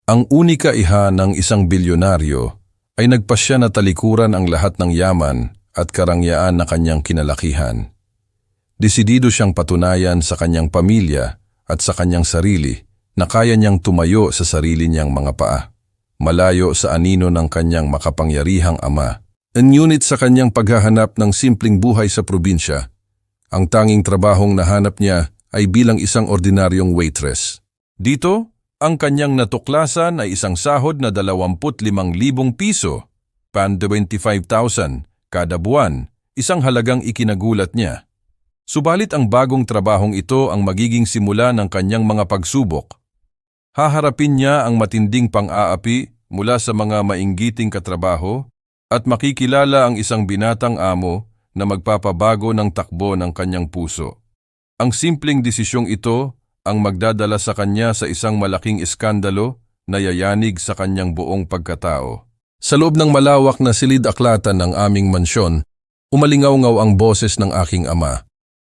Ang unika iha ng isang bilyonaryo ay nagpasya na talikuran ang lahat ng yaman at karangyaan na kanyang kinalakihan. Desidido siyang patunayan sa kanyang pamilya at sa kanyang sarili na kaya niyang tumayo sa sarili niyang mga paa, malayo sa anino ng kanyang makapangyarihang ama. Ngunit sa kanyang paghahanap ng simpleng buhay sa probinsya, ang tanging trabahong nahanap niya ay bilang isang ordinaryong waitress. Dito, ang kanyang natuklasan ay isang sahod na 25,000 piso, pan 25,000 kada buwan, isang halagang ikinagulat niya. Subalit ang bagong trabahong ito ang magiging simula ng kanyang mga pagsubok. Haharapin niya ang matinding pang-aapi mula sa mga mainggiting katrabaho at makikilala ang isang binatang amo na magpapabago ng takbo ng kanyang puso. Ang simpleng desisyong ito ang magdadala sa kanya sa isang malaking iskandalo na yayanig sa kanyang buong pagkatao. Sa loob ng malawak na silid-aklatan ng aming mansyon, umalingaw-ngaw ang boses ng aking ama,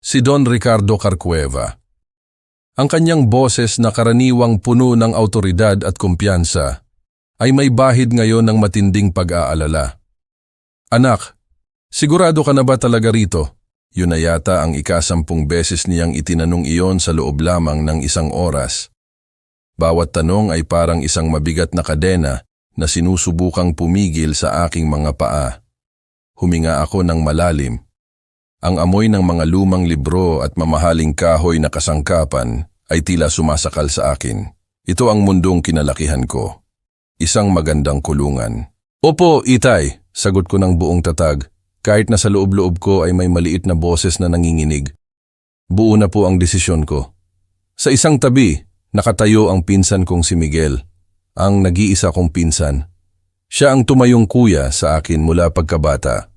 si Don Ricardo Carcueva. Ang kanyang boses na karaniwang puno ng awtoridad at kumpiyansa ay may bahid ngayon ng matinding pag-aalala. Anak, sigurado ka na ba talaga rito? Yun na yata ang 10 beses niyang itinanong iyon sa loob lamang ng isang oras. Bawat tanong ay parang isang mabigat na kadena na sinusubukang pumigil sa aking mga paa. Huminga ako ng malalim. Ang amoy ng mga lumang libro at mamahaling kahoy na kasangkapan ay tila sumasakal sa akin. Ito ang mundong kinalakihan ko. Isang magandang kulungan. Opo, Itay, sagot ko ng buong tatag. Kahit na sa loob-loob ko ay may maliit na boses na nanginginig. Buo na po ang desisyon ko. Sa isang tabi, nakatayo ang pinsan kong si Miguel, ang nag-iisa kong pinsan. Siya ang tumayong kuya sa akin mula pagkabata.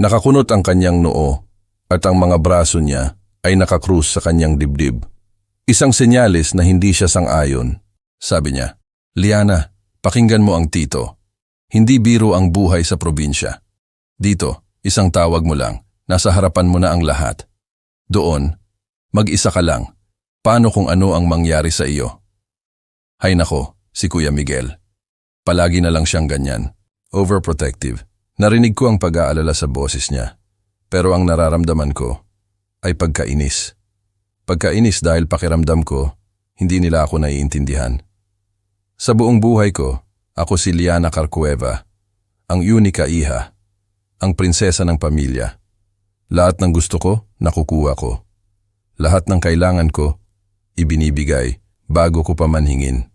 Nakakunot ang kanyang noo at ang mga braso niya ay nakakrus sa kanyang dibdib. Isang senyales na hindi siya sang-ayon. Sabi niya, "Liana, pakinggan mo ang tito. Hindi biro ang buhay sa probinsya. Dito, isang tawag mo lang, nasa harapan mo na ang lahat. Doon, mag-isa ka lang. Paano kung ano ang mangyari sa iyo?" Hay nako, si Kuya Miguel. Palagi na lang siyang ganyan. Overprotective. Narinig ko ang pag-aalala sa boses niya. Pero ang nararamdaman ko ay pagkainis. Pagkainis dahil pakiramdam ko, hindi nila ako naiintindihan. Sa buong buhay ko, ako si Liana Carcueva, ang unika iha, ang prinsesa ng pamilya. Lahat ng gusto ko, nakukuha ko. Lahat ng kailangan ko, ibinibigay bago ko pa manhingin.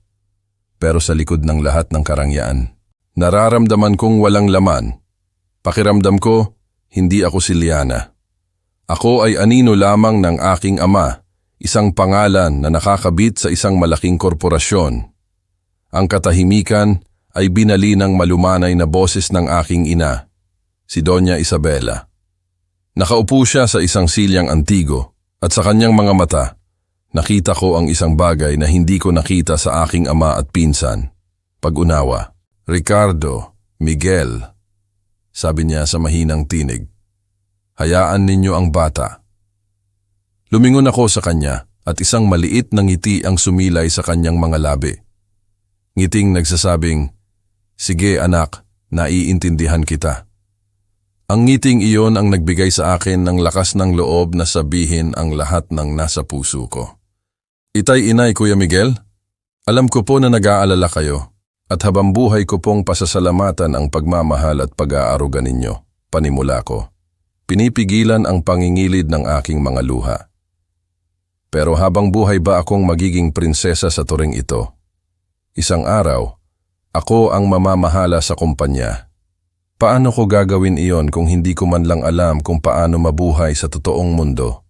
Pero sa likod ng lahat ng karangyaan, nararamdaman kong walang laman. Pakiramdam ko, hindi ako si Liana. Ako ay anino lamang ng aking ama, isang pangalan na nakakabit sa isang malaking korporasyon. Ang katahimikan ay binali ng malumanay na boses ng aking ina, si Doña Isabela. Nakaupo siya sa isang silyang antigo at sa kanyang mga mata, nakita ko ang isang bagay na hindi ko nakita sa aking ama at pinsan. Pag-unawa. "Ricardo, Miguel," sabi niya sa mahinang tinig. "Hayaan ninyo ang bata." Lumingon ako sa kanya at isang maliit na ngiti ang sumilay sa kanyang mga labi. Ngiting nagsasabing, "Sige anak, naiintindihan kita." Ang ngiting iyon ang nagbigay sa akin ng lakas ng loob na sabihin ang lahat ng nasa puso ko. "Itay, inay, Kuya Miguel, alam ko po na nag-aalala kayo at habang buhay ko pong pasasalamatan ang pagmamahal at pag-aaruga ninyo," panimula ko. Pinipigilan ang pangingilid ng aking mga luha. Pero habang buhay ba akong magiging prinsesa sa turing ito? Isang araw, ako ang mamamahala sa kumpanya. Paano ko gagawin iyon kung hindi ko man lang alam kung paano mabuhay sa totoong mundo?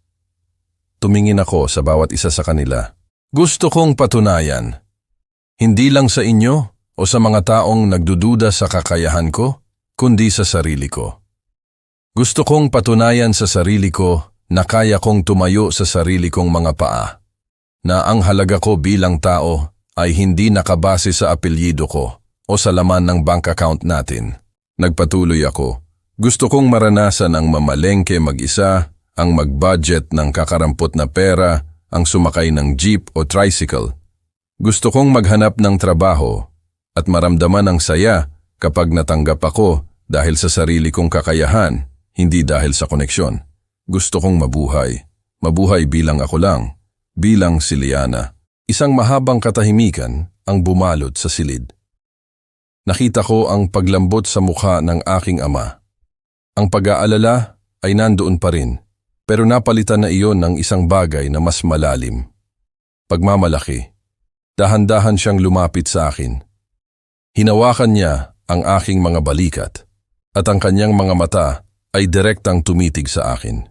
Tumingin ako sa bawat isa sa kanila. Gusto kong patunayan. Hindi lang sa inyo o sa mga taong nagdududa sa kakayahan ko, kundi sa sarili ko. Gusto kong patunayan sa sarili ko na kaya kong tumayo sa sarili kong mga paa. Na ang halaga ko bilang tao ay hindi nakabase sa apelyido ko o sa laman ng bank account natin. Nagpatuloy ako. Gusto kong maranasan ang mamalengke mag-isa, ang mag-budget ng kakarampot na pera, ang sumakay ng jeep o tricycle. Gusto kong maghanap ng trabaho at maramdaman ang saya kapag natanggap ako dahil sa sarili kong kakayahan, hindi dahil sa koneksyon. Gusto kong mabuhay. Mabuhay bilang ako lang, bilang si Liana. Isang mahabang katahimikan ang bumalot sa silid. Nakita ko ang paglambot sa mukha ng aking ama. Ang pag-aalala ay nandoon pa rin, pero napalitan na iyon ng isang bagay na mas malalim. Pagmamalaki. Dahan-dahan siyang lumapit sa akin. Hinawakan niya ang aking mga balikat at ang kanyang mga mata ay direktang tumitig sa akin.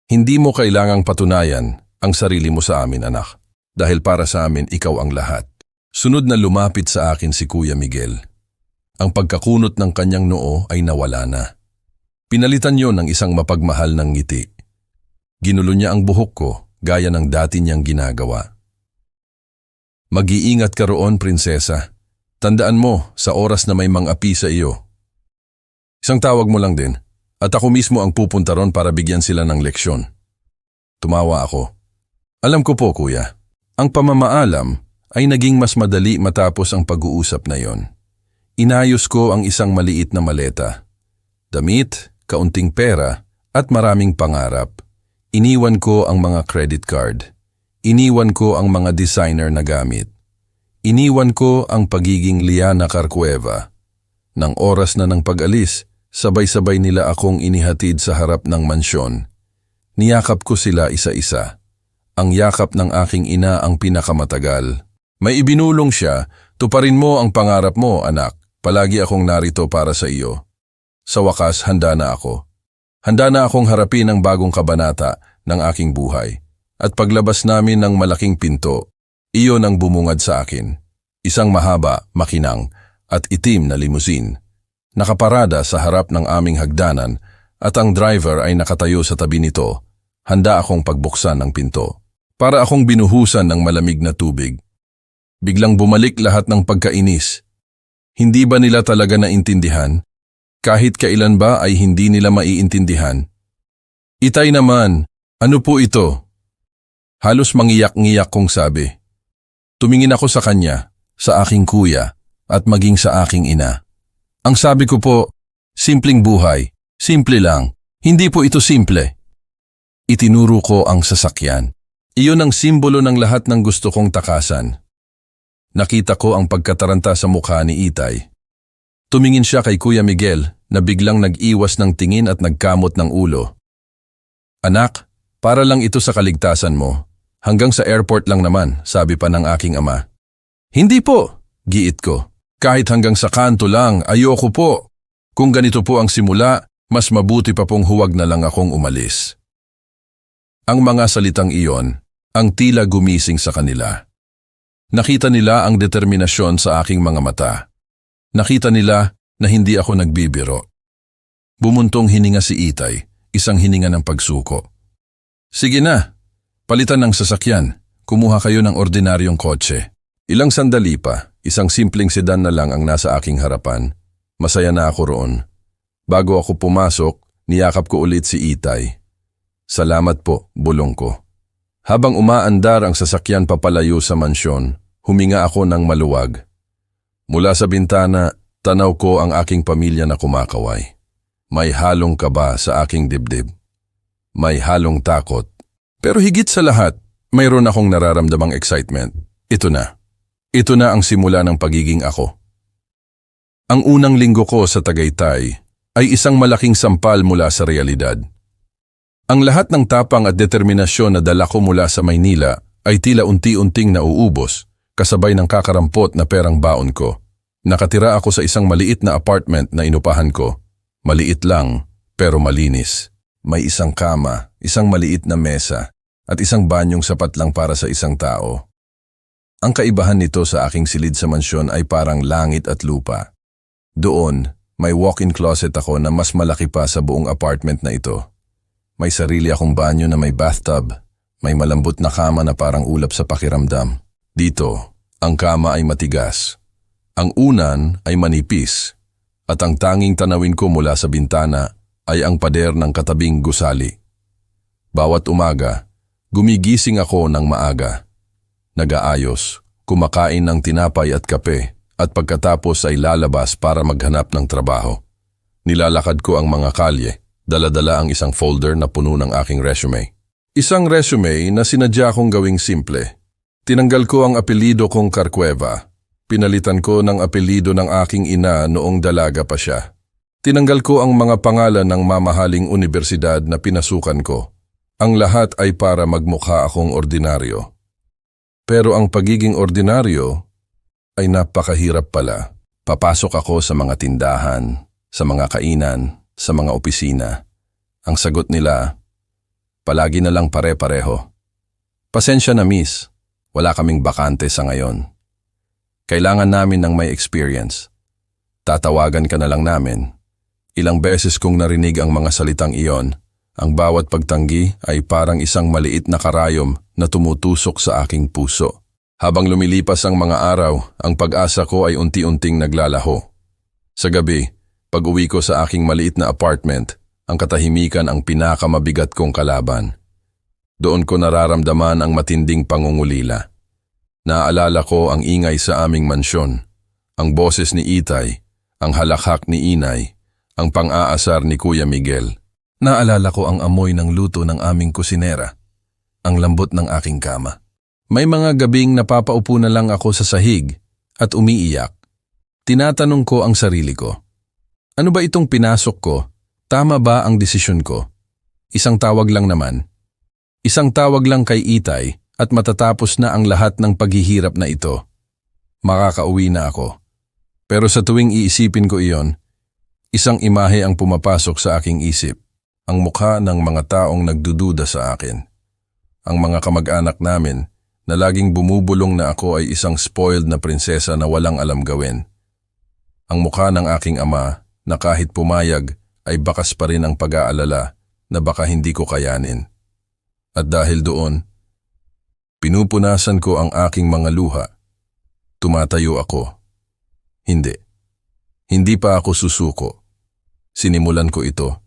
Hindi mo kailangang patunayan ang sarili mo sa amin, anak, dahil para sa amin ikaw ang lahat. Sunod na lumapit sa akin si Kuya Miguel. Ang pagkakunot ng kanyang noo ay nawala na. Pinalitan yon ng isang mapagmahal ng ngiti. Ginulo niya ang buhok ko gaya ng dati niyang ginagawa. Mag-iingat ka roon, prinsesa. Tandaan mo sa oras na may mang-api sa iyo. Isang tawag mo lang din at ako mismo ang pupunta ron para bigyan sila ng leksyon. Tumawa ako. Alam ko po, kuya. Ang pamamaalam ay naging mas madali matapos ang pag-uusap na yon. Inayos ko ang isang maliit na maleta. Damit, kaunting pera, at maraming pangarap. Iniwan ko ang mga credit card. Iniwan ko ang mga designer na gamit. Iniwan ko ang pagiging Liana Carcueva. Nang oras na ng pag-alis, sabay-sabay nila akong inihatid sa harap ng mansyon. Niyakap ko sila isa-isa. Ang yakap ng aking ina ang pinakamatagal. May ibinulong siya, tuparin mo ang pangarap mo, anak. Palagi akong narito para sa iyo. Sa wakas, handa na ako. Handa na akong harapin ang bagong kabanata ng aking buhay. At paglabas namin ng malaking pinto, iyon ang bumungad sa akin. Isang mahaba, makinang, at itim na limousine. Nakaparada sa harap ng aming hagdanan at ang driver ay nakatayo sa tabi nito. Handa akong pagbuksan ng pinto. Para akong binuhusan ng malamig na tubig. Biglang bumalik lahat ng pagkainis. Hindi ba nila talaga naintindihan? Kahit kailan ba ay hindi nila maiintindihan? Itay naman, ano po ito? Halos mangiyak-ngiyak kong sabi. Tumingin ako sa kanya, sa aking kuya, at maging sa aking ina. Ang sabi ko po, simpleng buhay, simple lang, hindi po ito simple. Itinuro ko ang sasakyan. Iyon ang simbolo ng lahat ng gusto kong takasan. Nakita ko ang pagkataranta sa mukha ni Itay. Tumingin siya kay Kuya Miguel na biglang nag-iwas ng tingin at nagkamot ng ulo. Anak, para lang ito sa kaligtasan mo. Hanggang sa airport lang naman, sabi pa ng aking ama. Hindi po, giit ko. Kahit hanggang sa kanto lang, ayoko po. Kung ganito po ang simula, mas mabuti pa pong huwag na lang akong umalis. Ang mga salitang iyon, ang tila gumising sa kanila. Nakita nila ang determinasyon sa aking mga mata. Nakita nila na hindi ako nagbibiro. Bumuntong hininga si Itay, isang hininga ng pagsuko. Sige na, palitan ng sasakyan. Kumuha kayo ng ordinaryong kotse. Ilang sandali pa, isang simpleng sedan na lang ang nasa aking harapan. Masaya na ako roon. Bago ako pumasok, niyakap ko ulit si Itay. Salamat po, bulong ko. Habang umaandar ang sasakyan papalayo sa mansyon, huminga ako ng maluwag. Mula sa bintana, tanaw ko ang aking pamilya na kumakaway. May halong kaba sa aking dibdib. May halong takot. Pero higit sa lahat, mayroon akong nararamdamang excitement. Ito na. Ito na ang simula ng pagiging ako. Ang unang linggo ko sa Tagaytay ay isang malaking sampal mula sa realidad. Ang lahat ng tapang at determinasyon na dala ko mula sa Maynila ay tila unti-unting nauubos, kasabay ng kakarampot na perang baon ko. Nakatira ako sa isang maliit na apartment na inupahan ko. Maliit lang, pero malinis. May isang kama, isang maliit na mesa, at isang banyong sapat lang para sa isang tao. Ang kaibahan nito sa aking silid sa mansyon ay parang langit at lupa. Doon, may walk-in closet ako na mas malaki pa sa buong apartment na ito. May sarili akong banyo na may bathtub. May malambot na kama na parang ulap sa pakiramdam. Dito, ang kama ay matigas. Ang unan ay manipis. At ang tanging tanawin ko mula sa bintana ay ang pader ng katabing gusali. Bawat umaga, gumigising ako ng maaga. Nag-aayos, kumakain ng tinapay at kape, at pagkatapos ay lalabas para maghanap ng trabaho. Nilalakad ko ang mga kalye, dala-dala ang isang folder na puno ng aking resume. Isang resume na sinadya kong gawing simple. Tinanggal ko ang apelido kong Carcueva. Pinalitan ko ng apelido ng aking ina noong dalaga pa siya. Tinanggal ko ang mga pangalan ng mamahaling universidad na pinasukan ko. Ang lahat ay para magmukha akong ordinaryo. Pero ang pagiging ordinaryo ay napakahirap pala. Papasok ako sa mga tindahan, sa mga kainan, sa mga opisina. Ang sagot nila, palagi na lang pare-pareho. Pasensya na miss, wala kaming bakante sa ngayon. Kailangan namin ng may experience. Tatawagan ka na lang namin. Ilang beses kong narinig ang mga salitang iyon. Ang bawat pagtanggi ay parang isang maliit na karayom na tumutusok sa aking puso. Habang lumilipas ang mga araw, ang pag-asa ko ay unti-unting naglalaho. Sa gabi, pag-uwi ko sa aking maliit na apartment, ang katahimikan ang pinakamabigat kong kalaban. Doon ko nararamdaman ang matinding pangungulila. Naaalala ko ang ingay sa aming mansyon, ang boses ni Itay, ang halakhak ni Inay, ang pang-aasar ni Kuya Miguel. Naalala ko ang amoy ng luto ng aming kusinera, ang lambot ng aking kama. May mga gabing napapaupo na lang ako sa sahig at umiiyak. Tinatanong ko ang sarili ko, ano ba itong pinasok ko? Tama ba ang desisyon ko? Isang tawag lang naman. Isang tawag lang kay Itay at matatapos na ang lahat ng paghihirap na ito. Makakauwi na ako. Pero sa tuwing iisipin ko iyon, isang imahe ang pumapasok sa aking isip. Ang mukha ng mga taong nagdududa sa akin. Ang mga kamag-anak namin na laging bumubulong na ako ay isang spoiled na prinsesa na walang alam gawin. Ang mukha ng aking ama na kahit pumayag ay bakas pa rin ang pag-aalala na baka hindi ko kayanin. At dahil doon, pinupunasan ko ang aking mga luha. Tumatayo ako. Hindi. Hindi pa ako susuko. Sinimulan ko ito.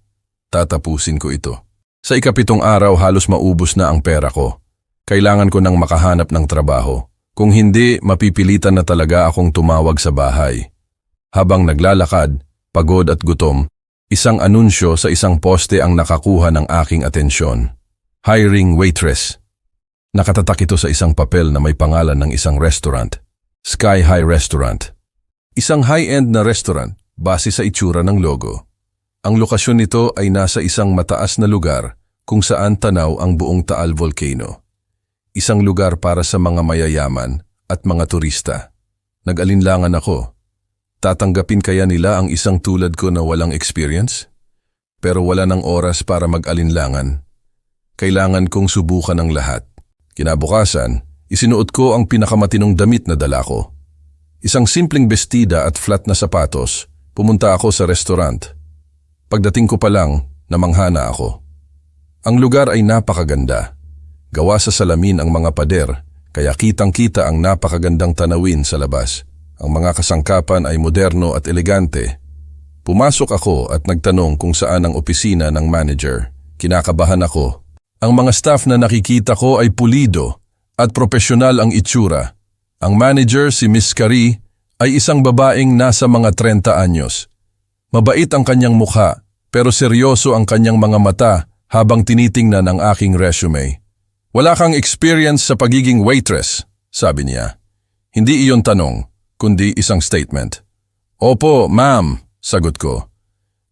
Tatapusin ko ito. Sa ikapitong araw halos maubos na ang pera ko. Kailangan ko nang makahanap ng trabaho. Kung hindi, mapipilitan na talaga akong tumawag sa bahay. Habang naglalakad, pagod at gutom, isang anunsyo sa isang poste ang nakakuha ng aking atensyon. Hiring waitress. Nakatatak ito sa isang papel na may pangalan ng isang restaurant. Sky High Restaurant. Isang high-end na restaurant base sa itsura ng logo. Ang lokasyon nito ay nasa isang mataas na lugar kung saan tanaw ang buong Taal Volcano. Isang lugar para sa mga mayayaman at mga turista. Nag-alinlangan ako. Tatanggapin kaya nila ang isang tulad ko na walang experience? Pero wala ng oras para mag-alinlangan. Kailangan kong subukan ang lahat. Kinabukasan, isinuot ko ang pinakamatinong damit na dala ko. Isang simpleng bestida at flat na sapatos, pumunta ako sa restaurant. Pagdating ko pa lang, namanghana ako. Ang lugar ay napakaganda. Gawa sa salamin ang mga pader, kaya kitang-kita ang napakagandang tanawin sa labas. Ang mga kasangkapan ay moderno at elegante. Pumasok ako at nagtanong kung saan ang opisina ng manager. Kinakabahan ako. Ang mga staff na nakikita ko ay pulido at profesional ang itsura. Ang manager, si Miss Carrie, ay isang babaeng nasa mga 30 anyos. Mabait ang kanyang mukha, pero seryoso ang kanyang mga mata habang tinitingnan ang aking resume. Wala kang experience sa pagiging waitress, sabi niya. Hindi iyon tanong, kundi isang statement. Opo, ma'am, sagot ko.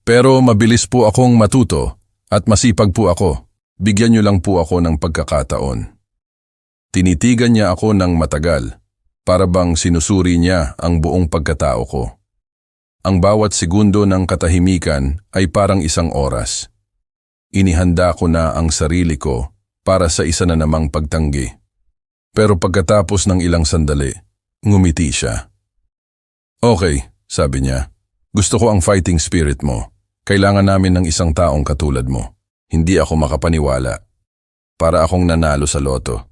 Pero mabilis po akong matuto at masipag po ako. Bigyan niyo lang po ako ng pagkakataon. Tinitigan niya ako ng matagal, para bang sinusuri niya ang buong pagkatao ko. Ang bawat segundo ng katahimikan ay parang isang oras. Inihanda ko na ang sarili ko para sa isa na namang pagtanggi. Pero pagkatapos ng ilang sandali, ngumiti siya. Okay, sabi niya. Gusto ko ang fighting spirit mo. Kailangan namin ng isang taong katulad mo. Hindi ako makapaniwala. Para akong nanalo sa loto.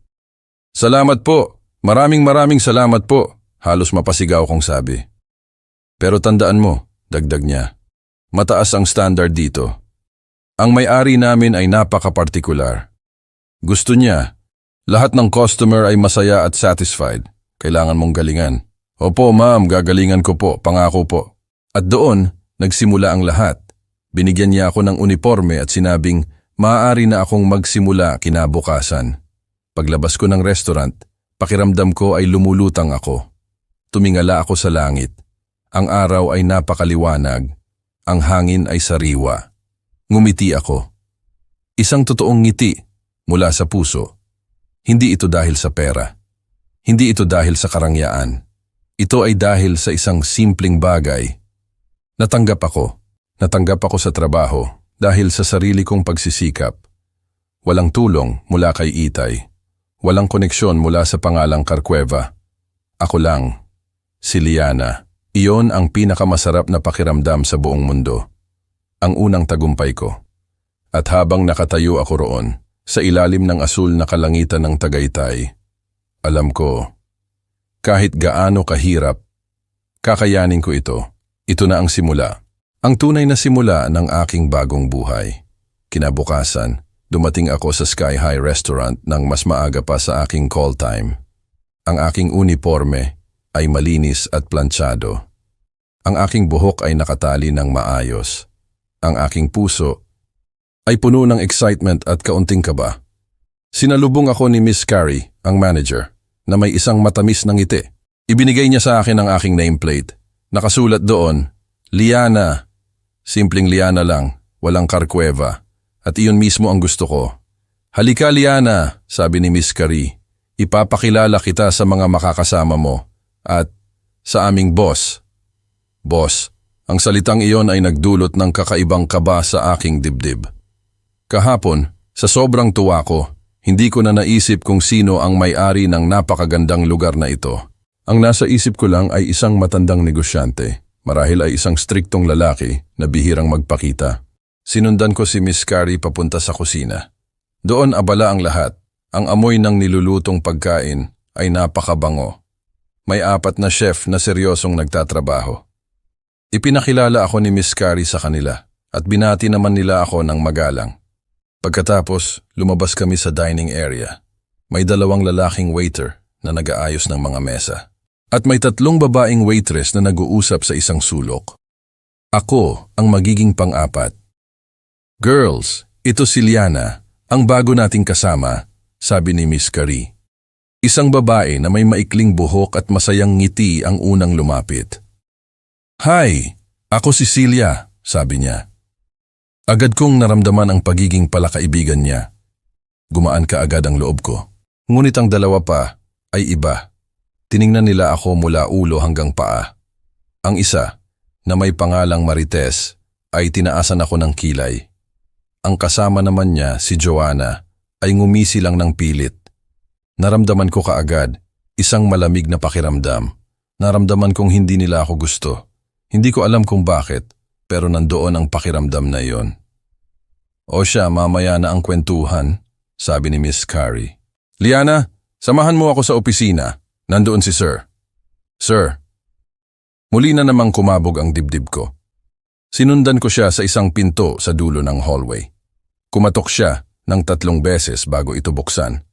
Salamat po. Maraming salamat po. Halos mapasigaw kong sabi. Pero tandaan mo, dagdag niya. Mataas ang standard dito. Ang may-ari namin ay napaka-partikular. Gusto niya, lahat ng customer ay masaya at satisfied. Kailangan mong galingan. Opo, ma'am, gagalingan ko po, pangako po. At doon, nagsimula ang lahat. Binigyan niya ako ng uniforme at sinabing, maaari na akong magsimula kinabukasan. Paglabas ko ng restaurant, pakiramdam ko ay lumulutang ako. Tumingala ako sa langit. Ang araw ay napakaliwanag. Ang hangin ay sariwa. Ngumiti ako. Isang totoong ngiti mula sa puso. Hindi ito dahil sa pera. Hindi ito dahil sa karangyaan. Ito ay dahil sa isang simpleng bagay. Natanggap ako. Natanggap ako sa trabaho dahil sa sarili kong pagsisikap. Walang tulong mula kay Itay. Walang koneksyon mula sa pangalang Carcueva. Ako lang, si Liana. Iyon ang pinakamasarap na pakiramdam sa buong mundo. Ang unang tagumpay ko. At habang nakatayo ako roon, sa ilalim ng asul na kalangitan ng Tagaytay, alam ko, kahit gaano kahirap, kakayanin ko ito. Ito na ang simula. Ang tunay na simula ng aking bagong buhay. Kinabukasan, dumating ako sa Sky High Restaurant nang mas maaga pa sa aking call time. Ang aking uniforme ay malinis at planchado. Ang aking buhok ay nakatali ng maayos. Ang aking puso ay puno ng excitement at kaunting kaba. Sinalubong ako ni Miss Carrie, ang manager, na may isang matamis na ngiti. Ibinigay niya sa akin ang aking nameplate. Nakasulat doon, Liana. Simpleng Liana lang, walang Carcueva. At iyon mismo ang gusto ko. Halika Liana, sabi ni Miss Carrie. Ipapakilala kita sa mga makakasama mo. At sa aming boss. Boss, ang salitang iyon ay nagdulot ng kakaibang kaba sa aking dibdib. Kahapon, sa sobrang tuwa ko, hindi ko na naisip kung sino ang may-ari ng napakagandang lugar na ito. Ang nasa isip ko lang ay isang matandang negosyante. Marahil ay isang striktong lalaki na bihirang magpakita. Sinundan ko si Miss Carrie papunta sa kusina. Doon abala ang lahat. Ang amoy ng nilulutong pagkain ay napakabango. May 4 na chef na seryosong nagtatrabaho. Ipinakilala ako ni Miss Carrie sa kanila at binati naman nila ako ng magalang. Pagkatapos, lumabas kami sa dining area. May 2 lalaking waiter na nag-aayos ng mga mesa. At may 3 babaeng waitress na nag-uusap sa isang sulok. Ako ang magiging pang-4. Girls, ito si Liana, ang bago nating kasama, sabi ni Miss Carrie. Isang babae na may maikling buhok at masayang ngiti ang unang lumapit. Hi, ako si Celia, sabi niya. Agad kong naramdaman ang pagiging palakaibigan niya. Gumaan ka agad ang loob ko. Ngunit ang 2 pa ay iba. Tiningnan nila ako mula ulo hanggang paa. Ang isa, na may pangalang Marites, ay tinaasan ako ng kilay. Ang kasama naman niya, si Joanna, ay ngumisi lang ng pilit. Naramdaman ko kaagad, isang malamig na pakiramdam. Naramdaman kong hindi nila ako gusto. Hindi ko alam kung bakit, pero nandoon ang pakiramdam na iyon. O siya, mamaya na ang kwentuhan, sabi ni Miss Carrie. Liana, samahan mo ako sa opisina. Nandoon si Sir. Sir. Muli na namang kumabog ang dibdib ko. Sinundan ko siya sa isang pinto sa dulo ng hallway. Kumatok siya ng 3 beses bago ito buksan.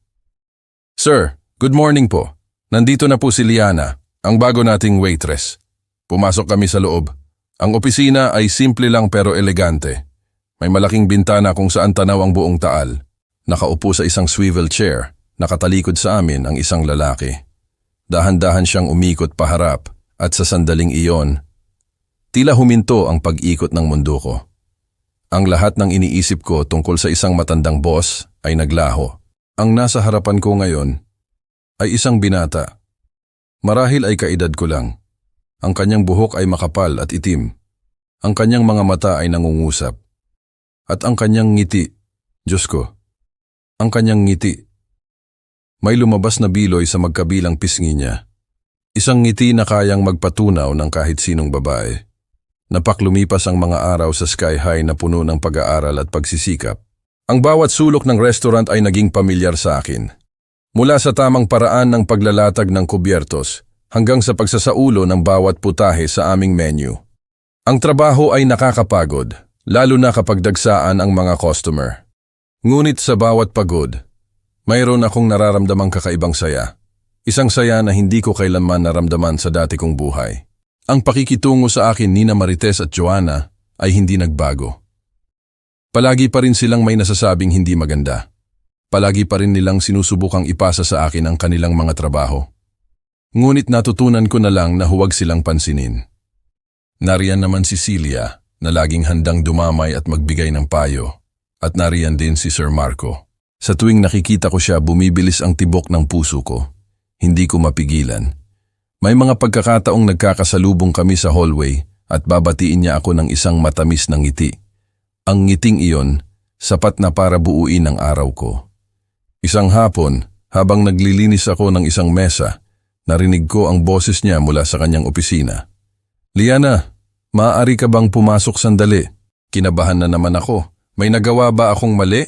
Sir, good morning po. Nandito na po si Liana, ang bago nating waitress. Pumasok kami sa loob. Ang opisina ay simple lang pero elegante. May malaking bintana kung saan tanaw ang buong Taal. Nakaupo sa isang swivel chair, nakatalikod sa amin ang isang lalaki. Dahan-dahan siyang umikot paharap at sa sandaling iyon, tila huminto ang pag-ikot ng mundo ko. Ang lahat ng iniisip ko tungkol sa isang matandang boss ay naglaho. Ang nasa harapan ko ngayon ay isang binata. Marahil ay kaedad ko lang. Ang kanyang buhok ay makapal at itim. Ang kanyang mga mata ay nangungusap. At ang kanyang ngiti, Diyos ko, ang kanyang ngiti. May lumabas na biloy sa magkabilang pisngi niya. Isang ngiti na kayang magpatunaw ng kahit sinong babae. Napaklumipas ang mga araw sa Sky High na puno ng pag-aaral at pagsisikap. Ang bawat sulok ng restaurant ay naging pamilyar sa akin. Mula sa tamang paraan ng paglalatag ng kubyertos hanggang sa pagsasaulo ng bawat putahe sa aming menu. Ang trabaho ay nakakapagod, lalo na kapag dagsaan ang mga customer. Ngunit sa bawat pagod, mayroon akong nararamdamang kakaibang saya. Isang saya na hindi ko kailanman naramdaman sa dati kong buhay. Ang pakikitungo sa akin ni Marites at Joanna ay hindi nagbago. Palagi pa rin silang may nasasabing hindi maganda. Palagi pa rin nilang sinusubukang ipasa sa akin ang kanilang mga trabaho. Ngunit natutunan ko na lang na huwag silang pansinin. Nariyan naman si Celia na laging handang dumamay at magbigay ng payo. At nariyan din si Sir Marco. Sa tuwing nakikita ko siya, bumibilis ang tibok ng puso ko. Hindi ko mapigilan. May mga pagkakataong nagkakasalubong kami sa hallway at babatiin niya ako ng isang matamis na ngiti. Ang ngiting iyon, sapat na para buuin ang araw ko. Isang hapon, habang naglilinis ako ng isang mesa, narinig ko ang boses niya mula sa kanyang opisina. "Liana, maaari ka bang pumasok sandali?" Kinabahan na naman ako. May nagawa ba akong mali?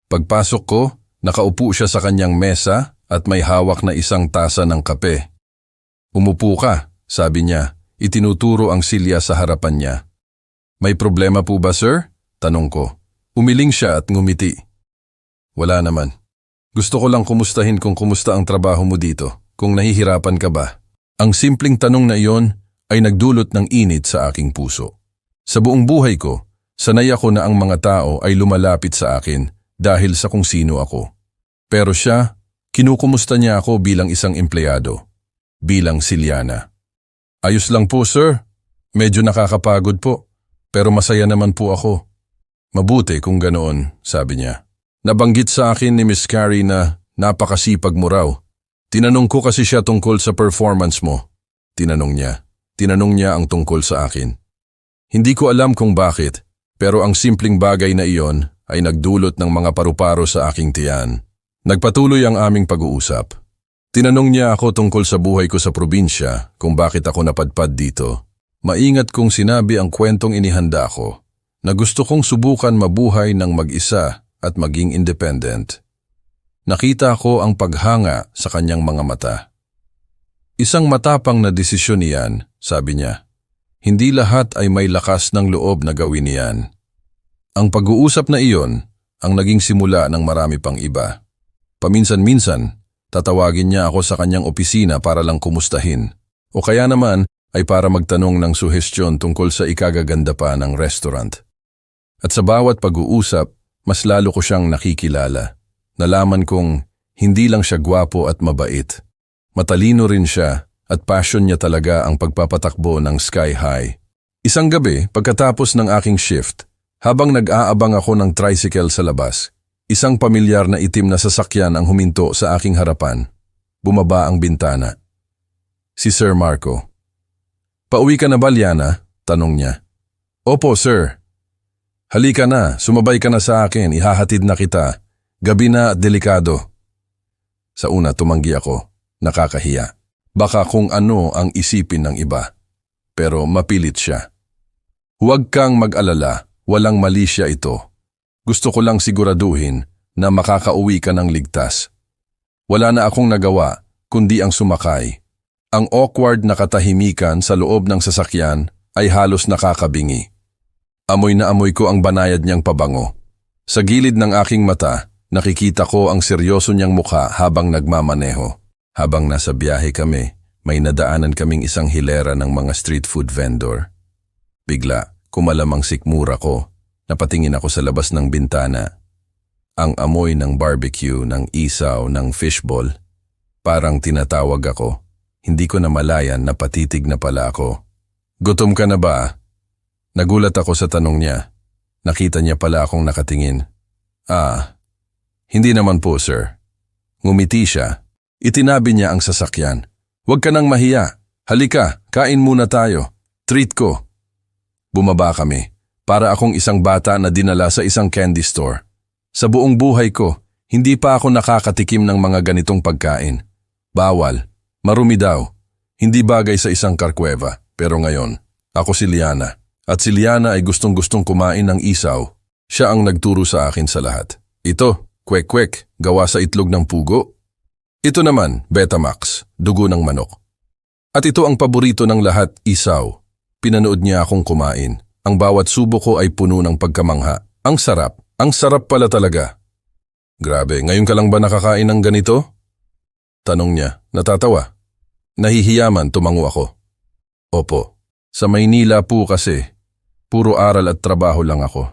Pagpasok ko, nakaupo siya sa kanyang mesa at may hawak na isang tasa ng kape. "Umupo ka," sabi niya. Itinuturo ang silya sa harapan niya. "May problema po ba, sir?" Tanong ko. Umiling siya at ngumiti. "Wala naman. Gusto ko lang kumustahin kung kumusta ang trabaho mo dito, kung nahihirapan ka ba." Ang simpleng tanong na iyon ay nagdulot ng init sa aking puso. Sa buong buhay ko, sanay ako na ang mga tao ay lumalapit sa akin dahil sa kung sino ako. Pero siya, kinukumusta niya ako bilang isang empleyado, bilang Celiana. "Ayos lang po, sir. Medyo nakakapagod po, pero masaya naman po ako." "Mabuti kung ganoon," sabi niya. "Nabanggit sa akin ni Miss Carrie na napakasipag mo raw. Tinanong ko kasi siya tungkol sa performance mo." Tinanong niya ang tungkol sa akin. Hindi ko alam kung bakit, pero ang simpleng bagay na iyon ay nagdulot ng mga paru-paro sa aking tiyan. Nagpatuloy ang aming pag-uusap. Tinanong niya ako tungkol sa buhay ko sa probinsya, kung bakit ako napadpad dito. Maingat kong sinabi ang kwentong inihanda ko, na gusto kong subukan mabuhay ng mag-isa at maging independent. Nakita ko ang paghanga sa kanyang mga mata. "Isang matapang na desisyon niyan," sabi niya. "Hindi lahat ay may lakas ng loob na gawin niyan." Ang pag-uusap na iyon ang naging simula ng marami pang iba. Paminsan-minsan, tatawagin niya ako sa kanyang opisina para lang kumustahin. O kaya naman ay para magtanong ng suhestyon tungkol sa ikagaganda pa ng restaurant. At sa bawat pag-uusap, mas lalo ko siyang nakikilala. Nalaman kong hindi lang siya gwapo at mabait. Matalino rin siya at passion niya talaga ang pagpapatakbo ng Sky High. Isang gabi, pagkatapos ng aking shift, habang nag-aabang ako ng tricycle sa labas, isang pamilyar na itim na sasakyan ang huminto sa aking harapan. Bumaba ang bintana. Si Sir Marco. "Pauwi ka na ba, Liana?" tanong niya. "Opo, sir." "Halika na, sumabay ka na sa akin, ihahatid na kita. Gabi na at delikado." Sa una tumanggi ako, nakakahiya. Baka kung ano ang isipin ng iba. Pero mapilit siya. "Huwag kang mag-alala. Walang mali siya ito. Gusto ko lang siguraduhin na makakauwi ka ng ligtas." Wala na akong nagawa, kundi ang sumakay. Ang awkward na katahimikan sa loob ng sasakyan ay halos nakakabingi. Amoy na amoy ko ang banayad niyang pabango. Sa gilid ng aking mata, nakikita ko ang seryoso niyang mukha habang nagmamaneho. Habang nasa biyahe kami, may nadaanan kaming isang hilera ng mga street food vendor. Bigla, kumalamang sikmura ko. Napatingin ako sa labas ng bintana. Ang amoy ng barbecue, ng isaw, ng fishball. Parang tinatawag ako. Hindi ko na malayan na patitig na pala ako. "Gutom ka na ba?" Nagulat ako sa tanong niya. Nakita niya pala akong nakatingin. Hindi naman po, sir." Ngumiti siya. Itinabi niya ang sasakyan. "Huwag ka nang mahiya. Halika, kain muna tayo. Treat ko." Bumaba kami. Para akong isang bata na dinala sa isang candy store. Sa buong buhay ko, hindi pa ako nakakatikim ng mga ganitong pagkain. Bawal. Marumi daw. Hindi bagay sa isang karkweva. Pero ngayon, ako si Liana. At si Liana ay gustong-gustong kumain ng isaw. Siya ang nagturo sa akin sa lahat. Ito, kwek-kwek, gawa sa itlog ng pugo. Ito naman, Betamax, dugo ng manok. At ito ang paborito ng lahat, isaw. Pinanood niya akong kumain. Ang bawat subo ko ay puno ng pagkamangha. Ang sarap pala talaga. Grabe, ngayon ka lang ba nakakain ng ganito? Tanong niya, natatawa. Nahihiyaman, tumango ako. Opo, sa Maynila po kasi, puro aral at trabaho lang ako.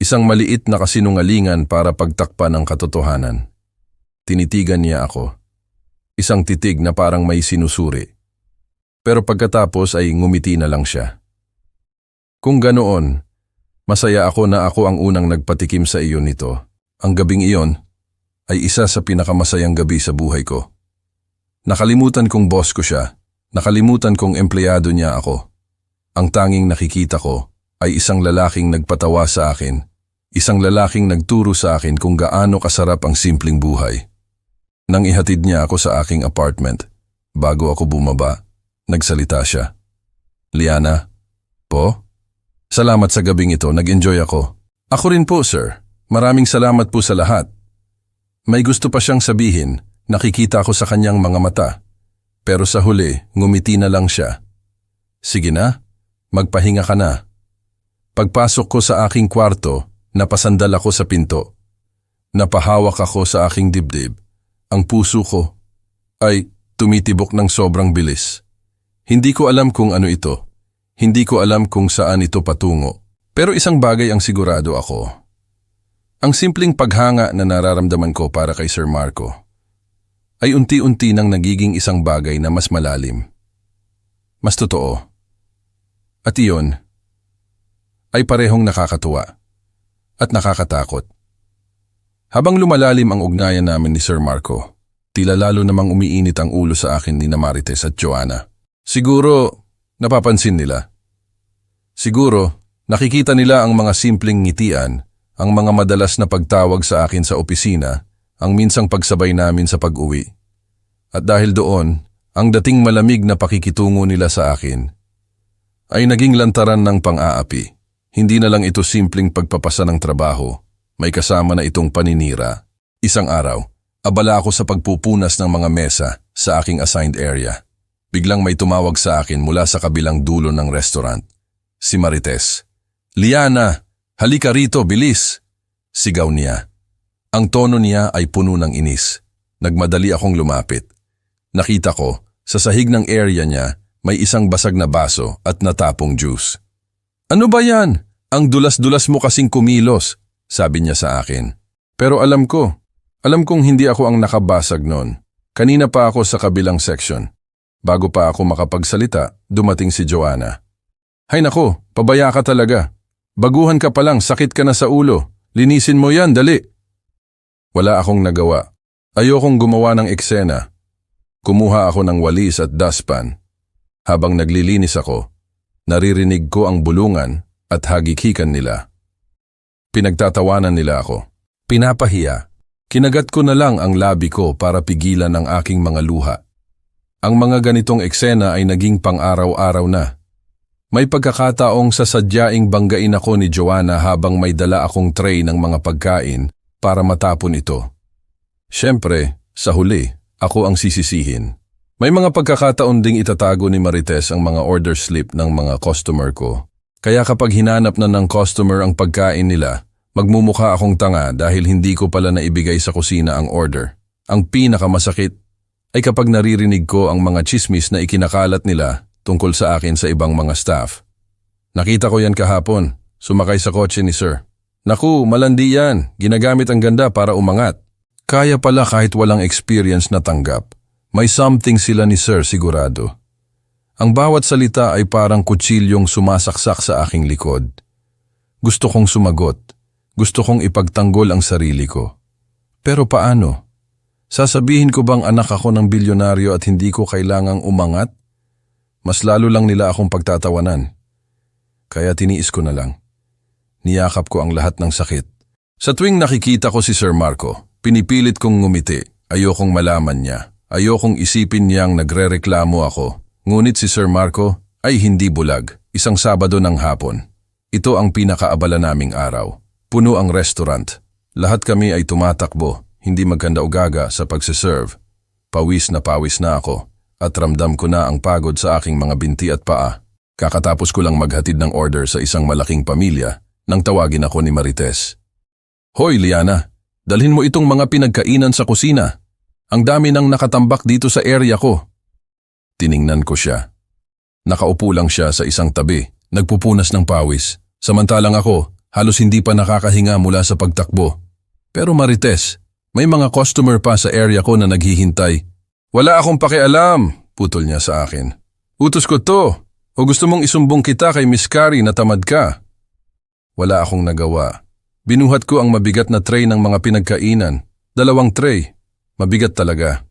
Isang maliit na kasinungalingan para pagtakpan ng katotohanan. Tinitigan niya ako. Isang titig na parang may sinusuri. Pero pagkatapos ay ngumiti na lang siya. Kung ganoon, masaya ako na ako ang unang nagpatikim sa iyo nito. Ang gabing iyon ay isa sa pinakamasayang gabi sa buhay ko. Nakalimutan kong boss ko siya. Nakalimutan kong empleyado niya ako. Ang tanging nakikita ko ay isang lalaking nagpatawa sa akin. Isang lalaking nagturo sa akin kung gaano kasarap ang simpleng buhay. Nang ihatid niya ako sa aking apartment, bago ako bumaba, nagsalita siya. Liana, po? Salamat sa gabing ito, nag-enjoy ako. Ako rin po, sir. Maraming salamat po sa lahat. May gusto pa siyang sabihin, nakikita ko sa kanyang mga mata. Pero sa huli, ngumiti na lang siya. Sige na, magpahinga ka na. Pagpasok ko sa aking kwarto, napasandal ako sa pinto. Napahawak ako sa aking dibdib. Ang puso ko ay tumitibok ng sobrang bilis. Hindi ko alam kung ano ito. Hindi ko alam kung saan ito patungo. Pero isang bagay ang sigurado ako. Ang simpleng paghanga na nararamdaman ko para kay Sir Marco ay unti-unti nang nagiging isang bagay na mas malalim. Mas totoo. At iyon ay parehong nakakatuwa at nakakatakot. Habang lumalalim ang ugnayan namin ni Sir Marco, tila lalo namang umiinit ang ulo sa akin ni Marites at Joanna. Siguro, napapansin nila. Siguro, nakikita nila ang mga simpleng ngitian, ang mga madalas na pagtawag sa akin sa opisina, ang minsang pagsabay namin sa pag-uwi. At dahil doon, ang dating malamig na pakikitungo nila sa akin ay naging lantaran ng pang-aapi. Hindi na lang ito simpleng pagpapasa ng trabaho, may kasama na itong paninira. Isang araw, abala ako sa pagpupunas ng mga mesa sa aking assigned area. Biglang may tumawag sa akin mula sa kabilang dulo ng restaurant. Si Marites. Liana, halika rito, bilis! Sigaw niya. Ang tono niya ay puno ng inis. Nagmadali akong lumapit. Nakita ko, sa sahig ng area niya, may isang basag na baso at natapong juice. Ano ba yan? Ang dulas-dulas mo kasing kumilos, sabi niya sa akin. Pero alam kong hindi ako ang nakabasag noon. Kanina pa ako sa kabilang section. Bago pa ako makapagsalita, dumating si Joanna. Hay nako, pabaya ka talaga. Baguhan ka pa lang, sakit ka na sa ulo. Linisin mo yan, dali. Wala akong nagawa. Ayokong gumawa ng eksena. Kumuha ako ng walis at dustpan. Habang naglilinis ako, naririnig ko ang bulungan at hagikikan nila. Pinagtatawanan nila ako. Pinapahiya. Kinagat ko na lang ang labi ko para pigilan ang aking mga luha. Ang mga ganitong eksena ay naging pang-araw-araw na. May pagkakataong sasadyaing banggain ako ni Joanna habang may dala akong tray ng mga pagkain para matapon ito. Siyempre, sa huli, ako ang sisisihin. May mga pagkakataon ding itatago ni Marites ang mga order slip ng mga customer ko. Kaya kapag hinanap na ng customer ang pagkain nila, magmumukha akong tanga dahil hindi ko pala naibigay sa kusina ang order. Ang pinakamasakit ay kapag naririnig ko ang mga chismis na ikinakalat nila tungkol sa akin sa ibang mga staff. Nakita ko yan kahapon, sumakay sa kotse ni Sir. Naku, malandi yan, ginagamit ang ganda para umangat. Kaya pala kahit walang experience na tanggap. May something sila ni Sir sigurado. Ang bawat salita ay parang kutsilyong sumasaksak sa aking likod. Gusto kong sumagot. Gusto kong ipagtanggol ang sarili ko. Pero paano? Sasabihin ko bang anak ako ng bilyonaryo at hindi ko kailangang umangat? Mas lalo lang nila akong pagtatawanan. Kaya tiniis ko na lang. Niyakap ko ang lahat ng sakit. Sa tuwing nakikita ko si Sir Marco, pinipilit kong ngumiti. Ayokong malaman niya. Ayokong isipin niyang nagrereklamo ako. Ngunit si Sir Marco ay hindi bulag. Isang Sabado ng hapon. Ito ang pinakaabala naming araw. Puno ang restaurant. Lahat kami ay tumatakbo. Hindi magkanda-ugaga sa pagsiserve. Pawis na ako at ramdam ko na ang pagod sa aking mga binti at paa. Kakatapos ko lang maghatid ng order sa isang malaking pamilya nang tawagin ako ni Marites. Hoy Liana, dalhin mo itong mga pinagkainan sa kusina. Ang dami nang nakatambak dito sa area ko. Tiningnan ko siya. Nakaupo lang siya sa isang tabi, nagpupunas ng pawis. Samantalang ako, halos hindi pa nakakahinga mula sa pagtakbo. Pero Marites, may mga customer pa sa area ko na naghihintay. Wala akong pakialam, putol niya sa akin. Utos ko to, o gusto mong isumbong kita kay Miss Carrie na tamad ka? Wala akong nagawa. Binuhat ko ang mabigat na tray ng mga pinagkainan. 2 tray. Mabigat talaga.